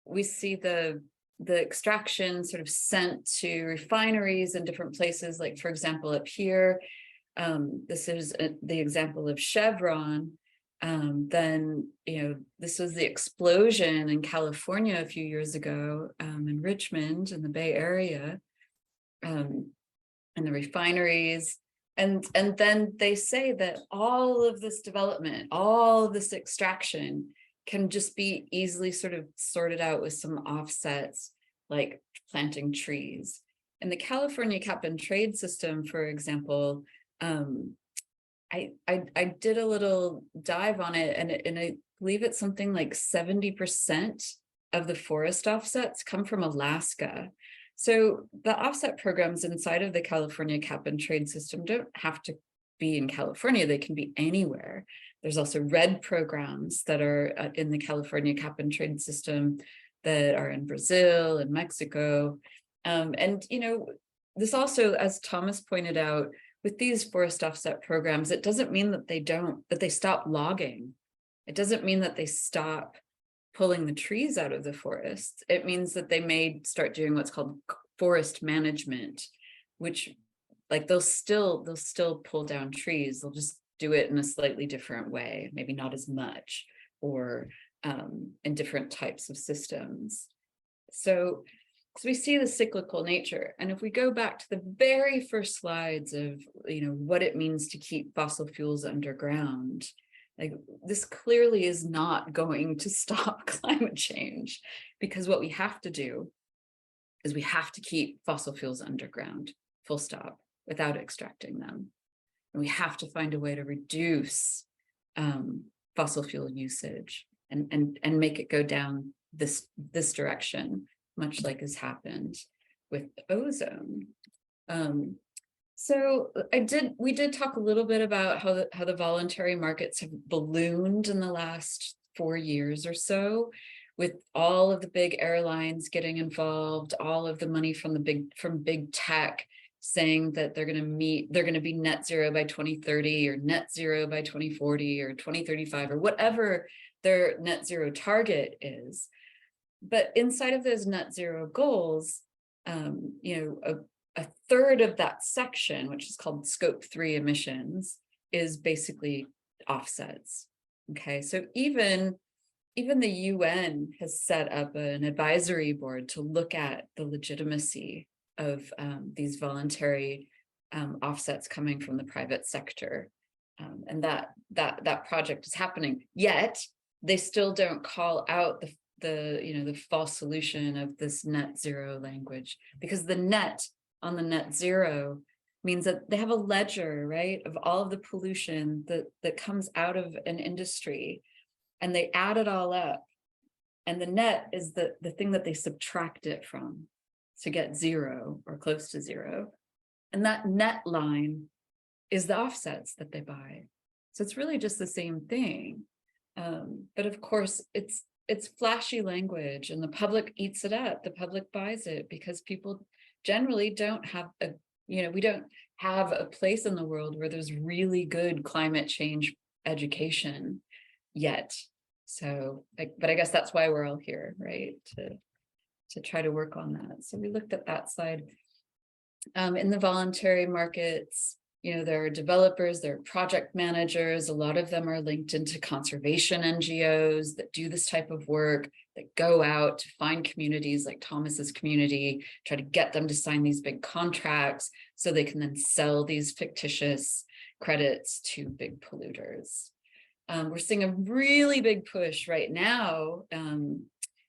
we see the extraction sort of sent to refineries in different places, like, for example, up here, this is the example of Chevron. Then, you know, this was the explosion in California a few years ago, in Richmond, in the Bay Area, and the refineries. And then they say that all of this development, all of this extraction can just be easily sort of sorted out with some offsets, like planting trees. In the California cap and trade system, for example, I did a little dive on it, and I believe it's something like 70% of the forest offsets come from Alaska. So the offset programs inside of the California cap and trade system don't have to be in California, they can be anywhere. There's also RED programs that are in the California cap and trade system that are in Brazil and Mexico. And, you know, this also, as Thomas pointed out, with these forest offset programs, it doesn't mean that they stop logging. It doesn't mean that they stop pulling the trees out of the forest. It means that they may start doing what's called forest management, which, like, they'll still pull down trees. They'll just do it in a slightly different way, maybe not as much, or in different types of systems. So we see the cyclical nature. And if we go back to the very first slides of, what it means to keep fossil fuels underground, like this clearly is not going to stop climate change, because what we have to do is we have to keep fossil fuels underground, full stop, without extracting them. And we have to find a way to reduce fossil fuel usage and make it go down this direction, much like has happened with ozone. So we did talk a little bit about how the voluntary markets have ballooned in the last 4 years or so, with all of the big airlines getting involved, all of the money from big tech saying that they're going to be net zero by 2030 or net zero by 2040 or 2035 or whatever their net zero target is. But inside of those net zero goals, a third of that section, which is called scope 3 emissions, is basically offsets. Okay, so even the UN has set up an advisory board to look at the legitimacy of these voluntary offsets coming from the private sector, and that project is happening. Yet they still don't call out the false solution of this net zero language, because the net on the net zero means that they have a ledger, right, of all of the pollution that comes out of an industry, and they add it all up, and the net is the thing that they subtract it from to get zero or close to zero, and that net line is the offsets that they buy. So it's really just the same thing, but of course it's flashy language, and the public eats it up. The public buys it because people generally don't have we don't have a place in the world where there's really good climate change education yet. So, but I guess that's why we're all here, right? To try to work on that. So we looked at that slide. In the voluntary markets, there are developers, there are project managers. A lot of them are linked into conservation NGOs that do this type of work, that go out to find communities like Thomas's community, try to get them to sign these big contracts so they can then sell these fictitious credits to big polluters. We're seeing a really big push right now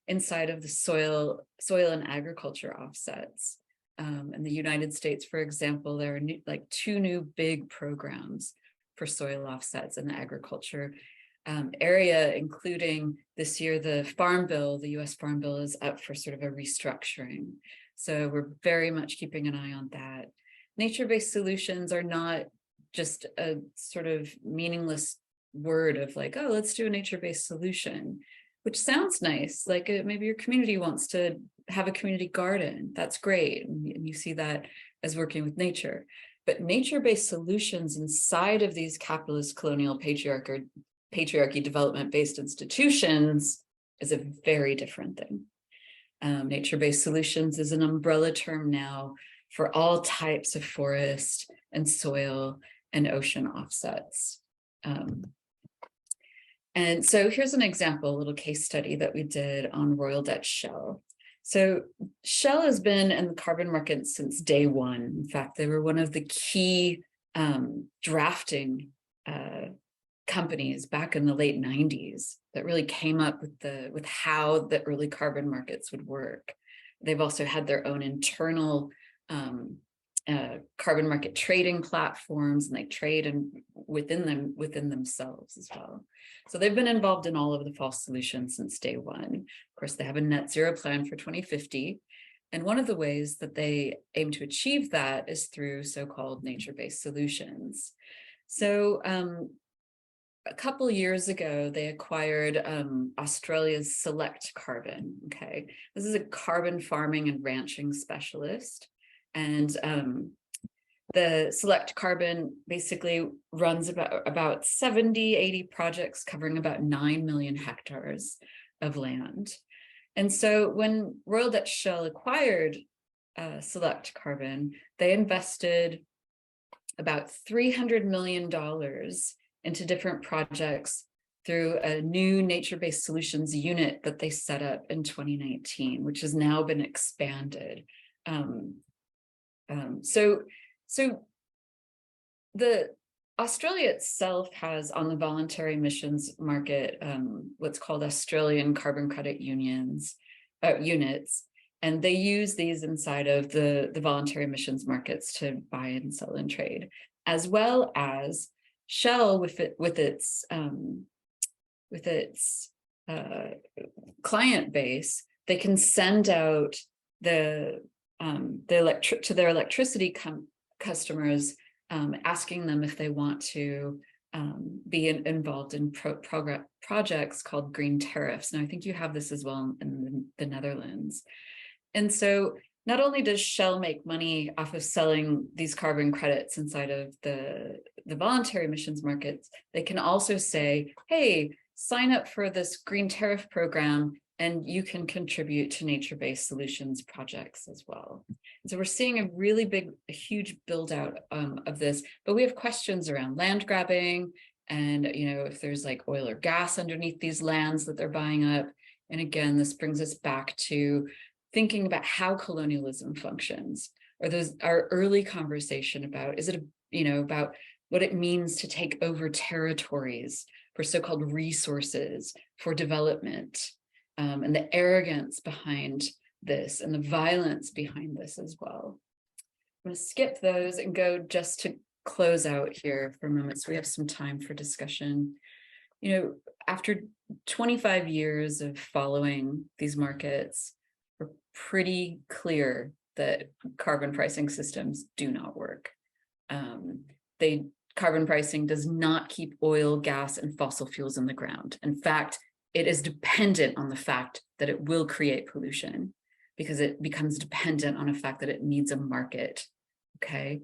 inside of the soil and agriculture offsets. In the United States, for example, there are 2 new big programs for soil offsets in the agriculture area, including this year, the Farm Bill, the US Farm Bill is up for sort of a restructuring. So we're very much keeping an eye on that. Nature-based solutions are not just a sort of meaningless word of like, oh, let's do a nature-based solution, which sounds nice. Like maybe your community wants to have a community garden. That's great. And you see that as working with nature. But nature-based solutions inside of these capitalist colonial patriarchy development-based institutions is a very different thing. Nature-based solutions is an umbrella term now for all types of forest and soil and ocean offsets. And so here's an example, a little case study that we did on Royal Dutch Shell. So Shell has been in the carbon market since day one. In fact, they were one of the key drafting companies back in the late 90s that really came up with how the early carbon markets would work. They've also had their own internal carbon market trading platforms, and they trade within themselves as well. So they've been involved in all of the false solutions since day one. Of course, they have a net zero plan for 2050. And one of the ways that they aim to achieve that is through so-called nature-based solutions. So a couple years ago, they acquired Australia's Select Carbon. Okay, this is a carbon farming and ranching specialist. And the Select Carbon basically runs about 70, 80 projects covering about 9 million hectares of land. And so when Royal Dutch Shell acquired Select Carbon, they invested about $300 million into different projects through a new nature-based solutions unit that they set up in 2019, which has now been expanded. So the Australia itself has on the voluntary emissions market what's called Australian carbon credit units, and they use these inside of the voluntary emissions markets to buy and sell and trade, as well as Shell with its client base. They can send out to their electricity customers, asking them if they want to be involved in projects called green tariffs. Now, I think you have this as well in the Netherlands. And so not only does Shell make money off of selling these carbon credits inside of the voluntary emissions markets, they can also say, hey, sign up for this green tariff program and you can contribute to nature-based solutions projects as well. And so we're seeing a huge build out of this, but we have questions around land grabbing and, if there's like oil or gas underneath these lands that they're buying up. And again, this brings us back to thinking about how colonialism functions, or our early conversation about, is it, about what it means to take over territories for so-called resources for development, and the arrogance behind this and the violence behind this as well. I'm going to skip those and go just to close out here for a moment so we have some time for discussion. After 25 years of following these markets, we're pretty clear that carbon pricing systems do not work. Carbon pricing does not keep oil, gas, and fossil fuels in the ground. In fact, it is dependent on the fact that it will create pollution, because it becomes dependent on the fact that it needs a market, okay?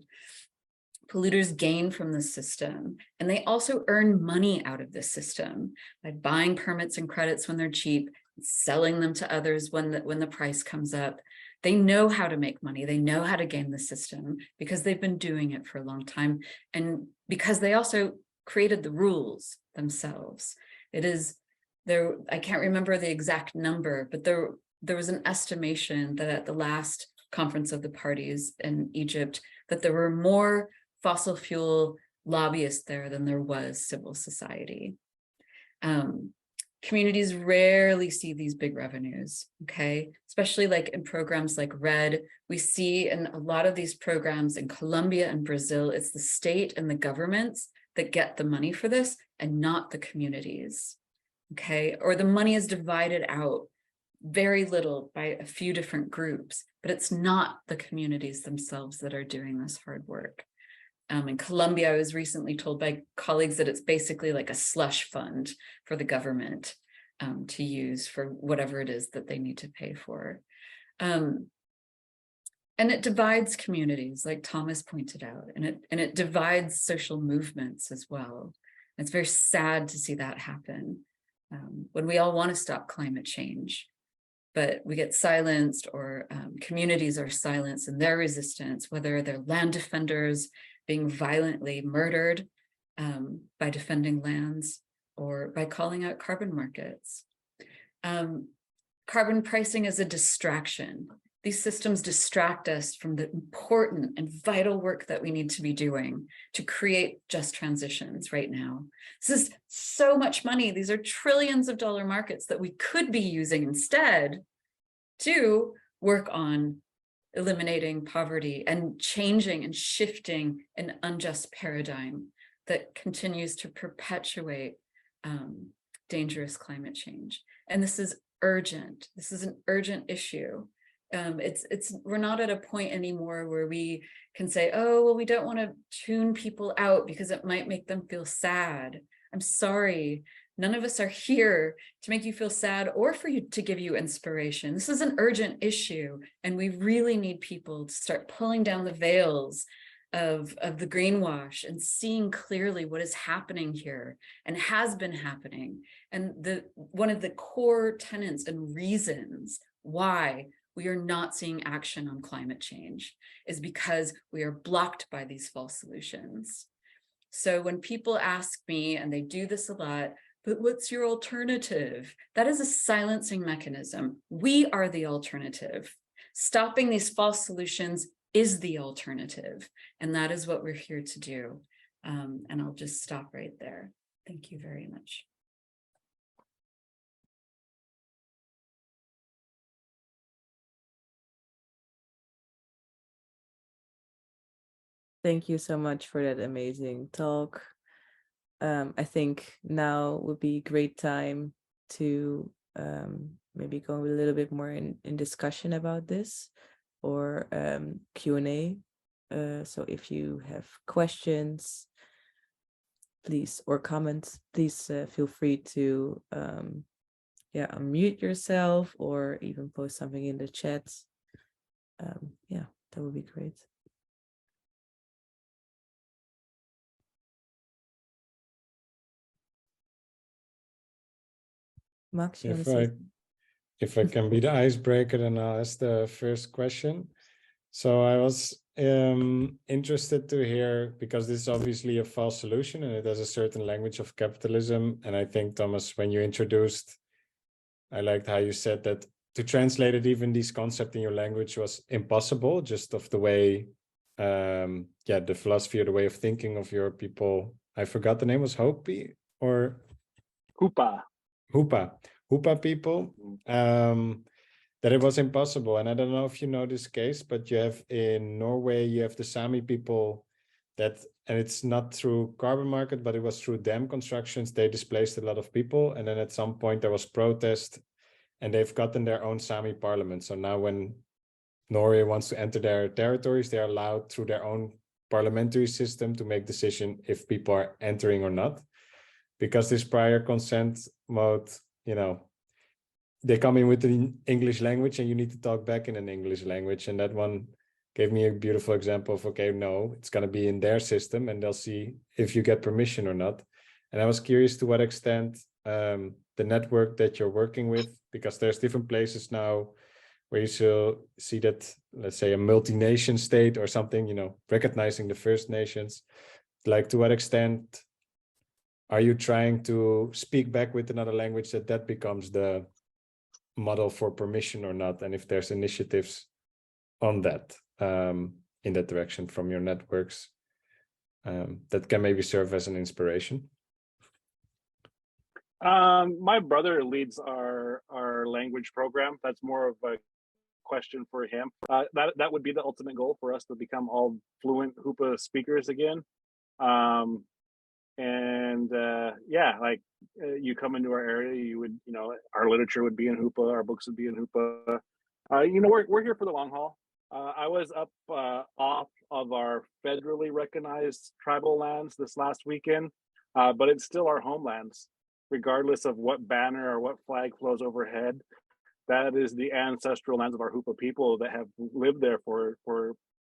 Polluters gain from the system, and they also earn money out of this system by buying permits and credits when they're cheap, selling them to others when the price comes up. They know how to make money. They know how to game the system because they've been doing it for a long time, and because they also created the rules themselves. I can't remember the exact number, but there was an estimation that at the last conference of the parties in Egypt, that there were more fossil fuel lobbyists there than there was civil society. Communities rarely see these big revenues, okay? Especially like in programs like RED, we see in a lot of these programs in Colombia and Brazil, it's the state and the governments that get the money for this and not the communities, okay? Or the money is divided out very little by a few different groups, but it's not the communities themselves that are doing this hard work. In Colombia, I was recently told by colleagues that it's basically like a slush fund for the government to use for whatever it is that they need to pay for. And it divides communities, like Thomas pointed out, and it divides social movements as well. And it's very sad to see that happen when we all want to stop climate change, but we get silenced, or communities are silenced in their resistance, whether they're land defenders being violently murdered by defending lands, or by calling out carbon markets. Carbon pricing is a distraction. These systems distract us from the important and vital work that we need to be doing to create just transitions right now. This is so much money. These are trillions of dollar markets that we could be using instead to work on eliminating poverty and changing and shifting an unjust paradigm that continues to perpetuate dangerous climate change. And this is urgent. This is an urgent issue. We're not at a point anymore where we can say, oh, well, we don't want to tune people out because it might make them feel sad. I'm sorry. None of us are here to make you feel sad or for you to give you inspiration. This is an urgent issue, and we really need people to start pulling down the veils of the greenwash and seeing clearly what is happening here and has been happening. And one of the core tenets and reasons why we are not seeing action on climate change is because we are blocked by these false solutions. So when people ask me, and they do this a lot, But what's your alternative? That is a silencing mechanism. We are the alternative. Stopping these false solutions is the alternative. And that is what we're here to do. And I'll just stop right there. Thank you very much. Thank you so much for that amazing talk. I think now would be a great time to maybe go a little bit more in discussion about this, or Q&A. So if you have questions, please, or comments, please feel free to unmute yourself or even post something in the chat. Yeah, that would be great. Max, if I can be the icebreaker, then I'll ask the first question. So I was interested to hear, because this is obviously a false solution and it has a certain language of capitalism. And I think, Thomas, when you introduced, I liked how you said that to translate it, even these concepts in your language was impossible, just of the way, the philosophy or the way of thinking of your people. I forgot the name, was Hopi or? Hoopa people, that it was impossible. And I don't know if you know this case, but you have in Norway, you have the Sami people that, and it's not through carbon market, but it was through dam constructions. They displaced a lot of people. And then at some point there was protest and they've gotten their own Sami parliament. So now when Norway wants to enter their territories, they're allowed through their own parliamentary system to make decision if people are entering or not. Because this prior consent mode, they come in with the English language and you need to talk back in an English language. And that one gave me a beautiful example of, okay, no, it's going to be in their system and they'll see if you get permission or not. And I was curious to what extent the network that you're working with, because there's different places now where you still see that, let's say, a multi-nation state or something, recognizing the First Nations, like to what extent are you trying to speak back with another language that becomes the model for permission or not? And if there's initiatives on that, in that direction from your networks, that can maybe serve as an inspiration? My brother leads our language program. That's more of a question for him. That would be the ultimate goal for us, to become all fluent Hoopa speakers again. You come into our area, you would, our literature would be in Hoopa, our books would be in Hoopa. We're here for the long haul. I was up off of our federally recognized tribal lands this last weekend, but it's still our homelands, regardless of what banner or what flag flows overhead. That is the ancestral lands of our Hoopa people that have lived there for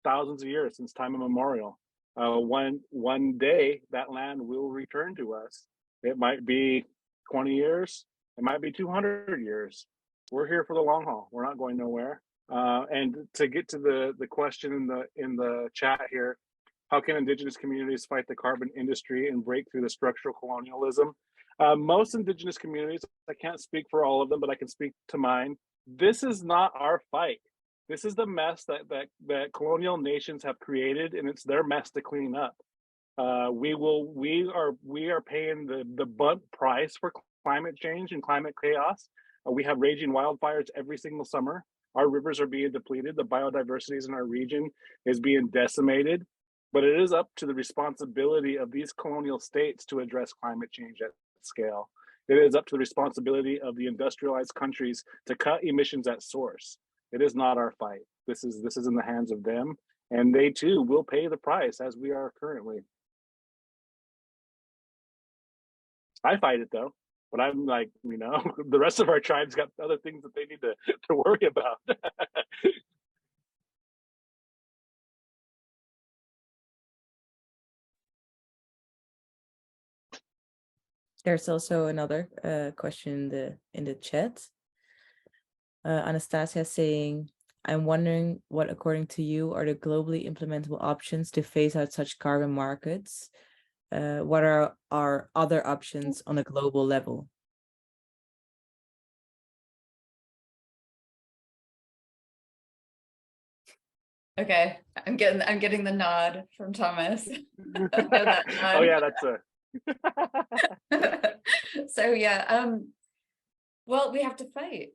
thousands of years, since time immemorial. One day that land will return to us. It might be 20 years, it might be 200 years. We're here for the long haul. We're not going nowhere. And to get to the question in the chat here, how can Indigenous communities fight the carbon industry and break through the structural colonialism? Most Indigenous communities, I can't speak for all of them, but I can speak to mine. This is not our fight. This is the mess that colonial nations have created, and it's their mess to clean up. We are paying the blunt price for climate change and climate chaos. We have raging wildfires every single summer. Our rivers are being depleted. The biodiversity in our region is being decimated. But it is up to the responsibility of these colonial states to address climate change at scale. It is up to the responsibility of the industrialized countries to cut emissions at source. It is not our fight. This is in the hands of them, and they too will pay the price, as we are currently. I fight it though, but I'm like, the rest of our tribe's got other things that they need to worry about. There's also another question in the chat. Anastasia saying, I'm wondering what, according to you, are the globally implementable options to phase out such carbon markets? what are our other options on a global level? Okay, I'm getting the nod from Thomas. I know that nod. Oh yeah, that's a So yeah, well, we have to fight.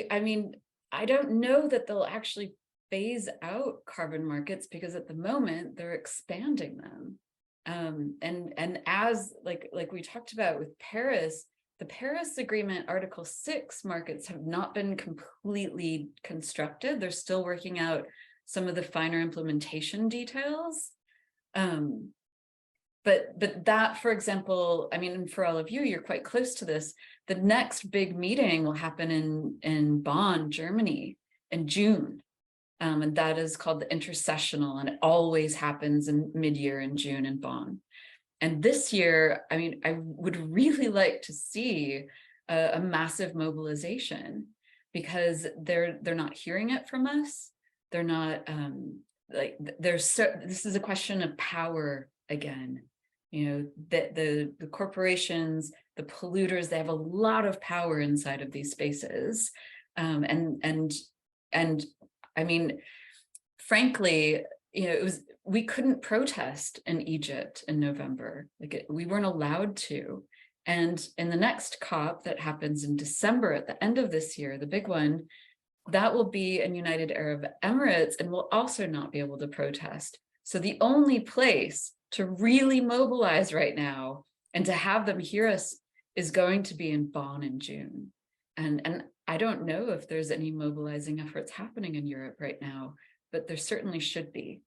I mean, I don't know that they'll actually phase out carbon markets, because at the moment they're expanding them. And as like we talked about with Paris, the Paris Agreement Article 6 markets have not been completely constructed. They're still working out some of the finer implementation details. But that, for example, I mean, for all of you, you're quite close to this. The next big meeting will happen in Bonn, Germany in June. And that is called the Intersessional, and it always happens in mid-year in June in Bonn. And this year, I mean, I would really like to see a massive mobilization, because they're not hearing it from us. They're not this is a question of power again. You know, that the corporations, the polluters, they have a lot of power inside of these spaces. And I mean, frankly, you know, we couldn't protest in Egypt in November. We weren't allowed to. And in the next COP that happens in December at the end of this year, the big one, that will be in United Arab Emirates, and we'll also not be able to protest. So the only place to really mobilize right now and to have them hear us is going to be in Bonn in June. And I don't know if there's any mobilizing efforts happening in Europe right now, but there certainly should be.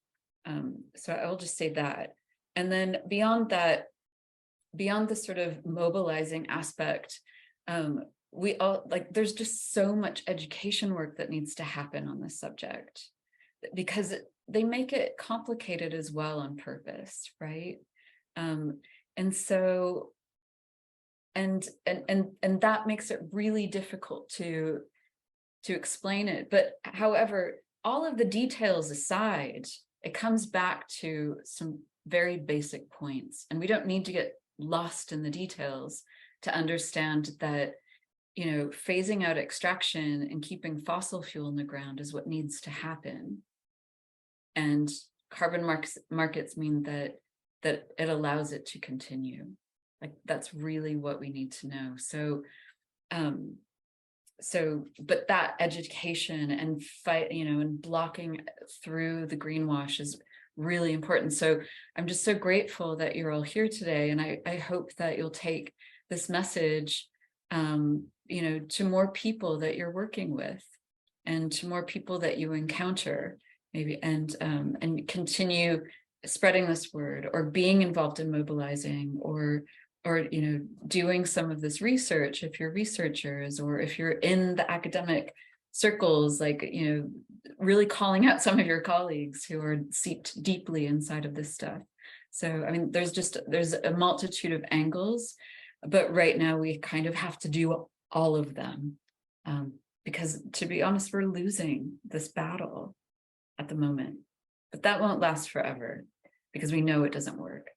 So I'll just say that. And then beyond that, beyond the sort of mobilizing aspect, we all there's just so much education work that needs to happen on this subject, because they make it complicated as well on purpose, right? And so, and that makes it really difficult to explain it. But however, all of the details aside, it comes back to some very basic points, and we don't need to get lost in the details to understand that, you know, phasing out extraction and keeping fossil fuel in the ground is what needs to happen. And carbon markets mean that it allows it to continue. Like, that's really what we need to know. But that education and fight, you know, and blocking through the greenwash is really important. So I'm just so grateful that you're all here today. And I hope that you'll take this message, you know, to more people that you're working with, and to more people that you encounter, maybe, and continue spreading this word, or being involved in mobilizing, or you know, doing some of this research if you're researchers, or if you're in the academic circles, like, you know, really calling out some of your colleagues who are seeped deeply inside of this stuff. So I mean, there's a multitude of angles, but right now we kind of have to do all of them, because, to be honest, we're losing this battle at the moment. But that won't last forever, because we know it doesn't work.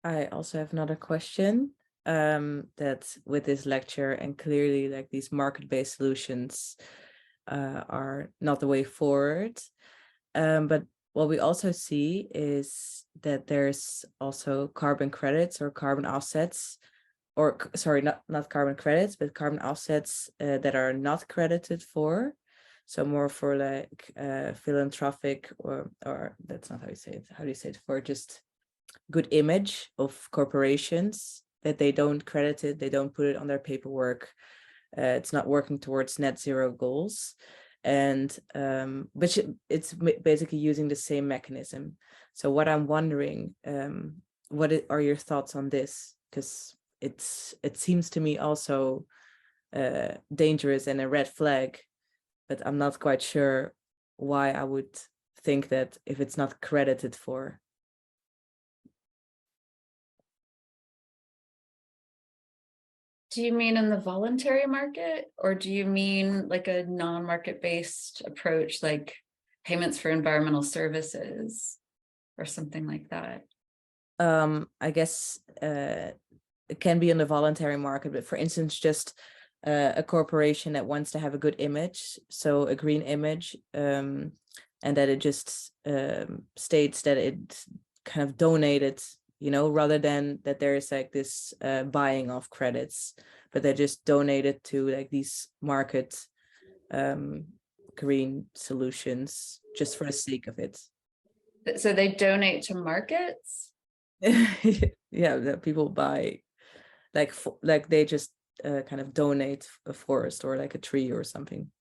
I also have another question, that with this lecture, and clearly like these market-based solutions are not the way forward. But what we also see is that there's also carbon credits or carbon offsets, or sorry, not carbon credits, but carbon offsets that are not credited for. So more for like philanthropic, or that's not how you say it. How do you say it? For just good image of corporations, that they don't credit it, they don't put it on their paperwork. It's not working towards net zero goals. And but it's basically using the same mechanism. So what I'm wondering, are your thoughts on this? Because it seems to me also dangerous and a red flag, but I'm not quite sure why I would think that if it's not credited for. Do you mean in the voluntary market, or do you mean like a non-market based approach, like payments for environmental services? or something like that? I guess it can be on the voluntary market, but for instance, just a corporation that wants to have a good image, so a green image, and that it just states that it kind of donated, you know, rather than that there is like this buying of credits, but they just donated to like these market green solutions just for the sake of it. So they donate to markets? Yeah, that people buy, like they just kind of donate a forest or like a tree or something.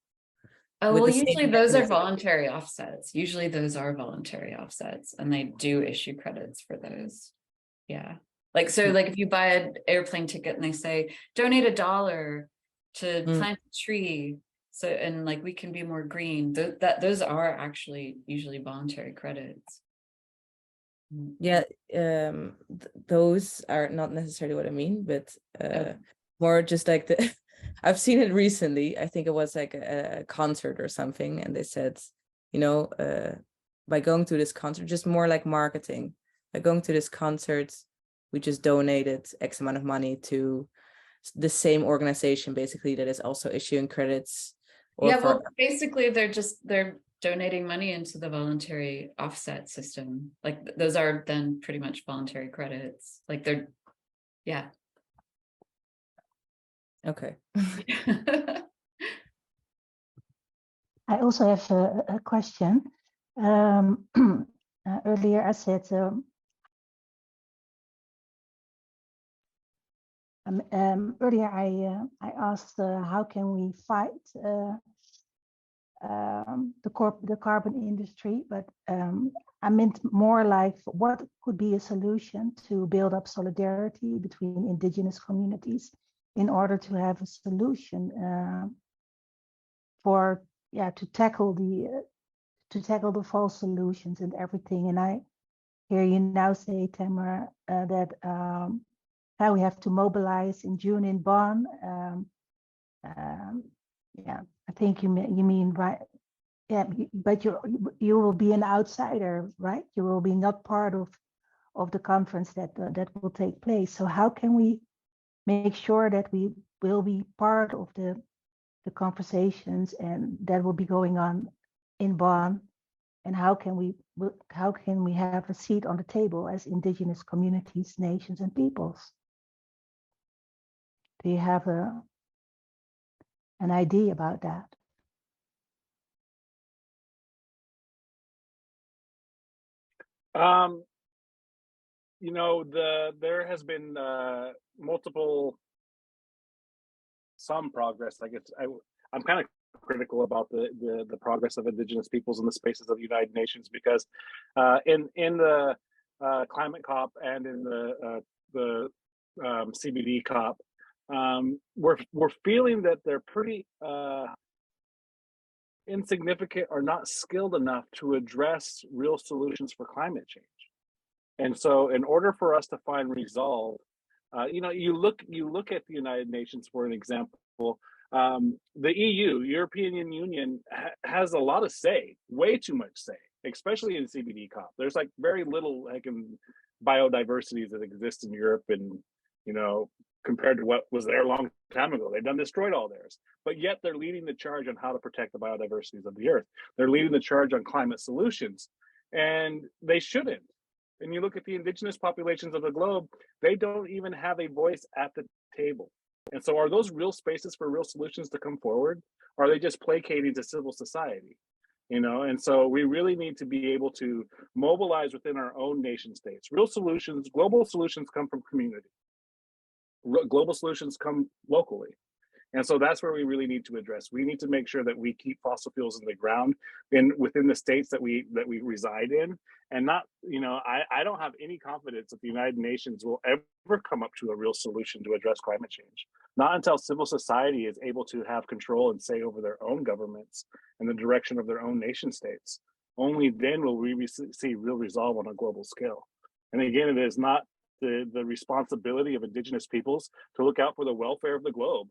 Oh, With well, the same usually those are mechanism. voluntary offsets. Usually those are voluntary offsets, and they do issue credits for those. Yeah. Like, so like if you buy an airplane ticket and they say, donate $1 to plant a tree, so, and like we can be more green, those are actually usually voluntary credits. Yeah, those are not necessarily what I mean, but more just like the I've seen it recently. I think it was like a concert or something, and they said, you know, by going to this concert, just more like marketing. By going to this concert, we just donated X amount of money to the same organization, basically, that is also issuing credits. Or Yeah, well, basically they're donating money into the voluntary offset system. Like those are then pretty much voluntary credits. Like they're, yeah. Okay. I also have a question. Earlier I said earlier I asked how can we fight the carbon industry, but I meant more like what could be a solution to build up solidarity between indigenous communities in order to have a solution to tackle the false solutions and everything. And I hear you now say, Tamara, that how we have to mobilize in June in Bonn. Yeah, I think you mean right. Yeah, but you will be an outsider, right? You will be not part of the conference that will take place. So how can we make sure that we will be part of the conversations and that will be going on in Bonn? And how can we have a seat on the table as indigenous communities, nations, and peoples? Do you have an idea about that? You know, there has been some progress. I guess I'm kind of critical about the progress of indigenous peoples in the spaces of the United Nations, because in the climate COP and in the CBD COP, we're feeling that they're pretty insignificant or not skilled enough to address real solutions for climate change. And so in order for us to find resolve, you know, you look at the United Nations for an example. The EU, European Union, has a lot of say, way too much say, especially in CBD COP. There's like very little like in biodiversities that exist in Europe, and you know, compared to what was there a long time ago, they've destroyed all theirs. But yet they're leading the charge on how to protect the biodiversities of the earth. They're leading the charge on climate solutions, and they shouldn't. And you look at the indigenous populations of the globe, they don't even have a voice at the table. And so are those real spaces for real solutions to come forward? Or are they just placating to civil society? You know, and so we really need to be able to mobilize within our own nation states. Real solutions, global solutions come from community. Global solutions come locally. And so that's where we really need to address. We need to make sure that we keep fossil fuels in the ground within the states that we reside in, and not, you know, I don't have any confidence that the United Nations will ever come up to a real solution to address climate change. Not until civil society is able to have control and say over their own governments and the direction of their own nation states. Only then will we see real resolve on a global scale. And again, it is not the responsibility of indigenous peoples to look out for the welfare of the globe.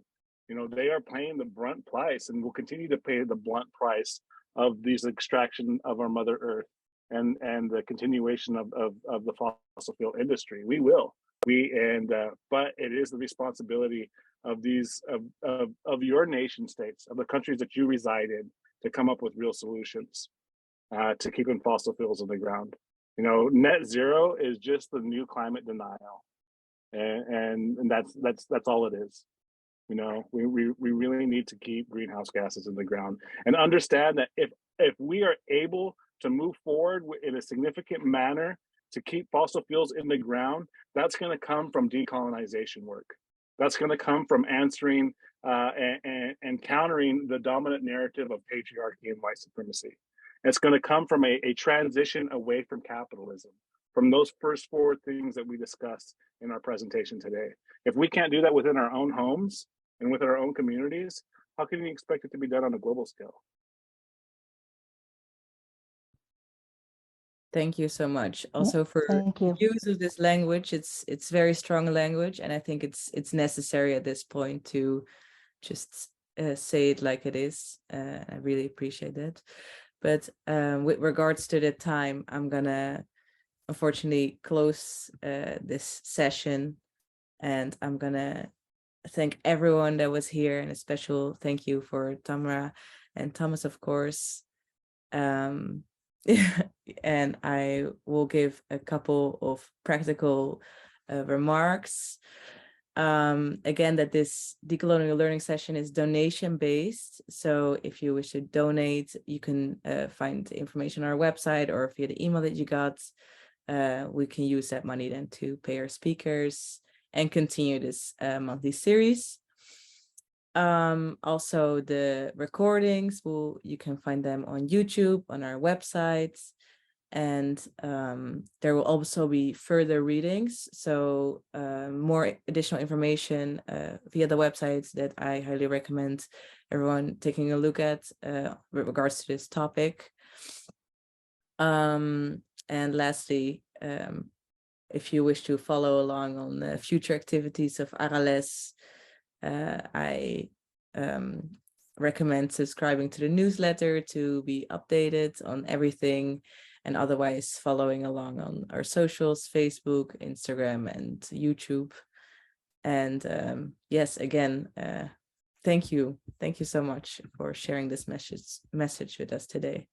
You know, they are paying the brunt price and will continue to pay the blunt price of these extraction of our Mother Earth. and the continuation of the fossil fuel industry. We will. But it is the responsibility of these of your nation states, of the countries that you reside in, to come up with real solutions to keeping fossil fuels in the ground. You know, net zero is just the new climate denial, and that's all it is. You know, we really need to keep greenhouse gases in the ground and understand that if we are able to move forward in a significant manner to keep fossil fuels in the ground, that's going to come from decolonization work. That's going to come from answering and countering the dominant narrative of patriarchy and white supremacy. It's going to come from a transition away from capitalism, from those first four things that we discussed in our presentation today. If we can't do that within our own homes and with our own communities, how can we expect it to be done on a global scale? Thank you so much. Also for thank you. use of this language. It's very strong language, and I think it's necessary at this point to just say it like it is. I really appreciate that. But with regards to the time, I'm gonna unfortunately close this session, and I'm gonna thank everyone that was here, and a special thank you for Tamara and Thomas, of course. And I will give a couple of practical remarks. Again, that this Decolonial Learning Session is donation based. So if you wish to donate, you can find information on our website or via the email that you got. We can use that money then to pay our speakers and continue this monthly series. Also the recordings, you can find them on YouTube, on our website, and there will also be further readings. So more additional information via the websites that I highly recommend everyone taking a look at with regards to this topic. And lastly, if you wish to follow along on the future activities of Arales, I recommend subscribing to the newsletter to be updated on everything, and otherwise following along on our socials, Facebook, Instagram, and YouTube. And yes, again, thank you so much for sharing this message with us today.